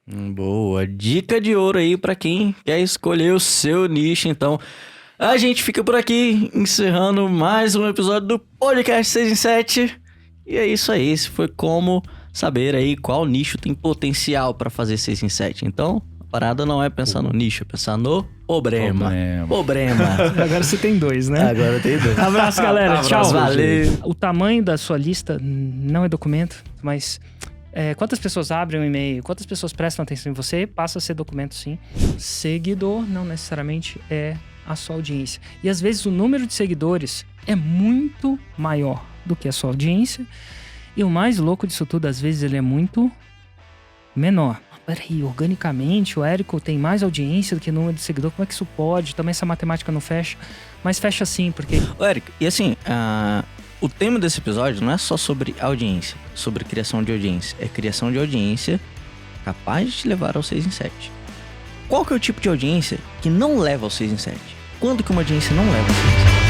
Boa. Dica de ouro aí pra quem quer escolher o seu nicho. Então, A gente fica por aqui, encerrando mais um episódio do Podcast 6 em 7. E é isso aí, esse foi como saber aí qual nicho tem potencial para fazer 6 em 7. Então, a parada não é pensar no nicho, é pensar no problema. Agora você tem 2, né? Agora tem 2. Abraço, galera. Tchau. Valeu. O tamanho da sua lista não é documento, mas quantas pessoas abrem um e-mail, quantas pessoas prestam atenção em você, passa a ser documento, sim. Seguidor não necessariamente é a sua audiência. E às vezes o número de seguidores é muito maior do que a sua audiência. E o mais louco disso tudo, às vezes ele é muito menor. Peraí, organicamente o Érico tem mais audiência do que número de seguidor. Como é que isso pode? Também essa matemática não fecha. Mas fecha sim, porque... Ô, Érico, e assim, o tema desse episódio não é só sobre audiência, sobre criação de audiência. É criação de audiência capaz de te levar ao 6 em 7. Qual que é o tipo de audiência que não leva ao 6 em 7? Quando que uma audiência não leva ao 6 em 7?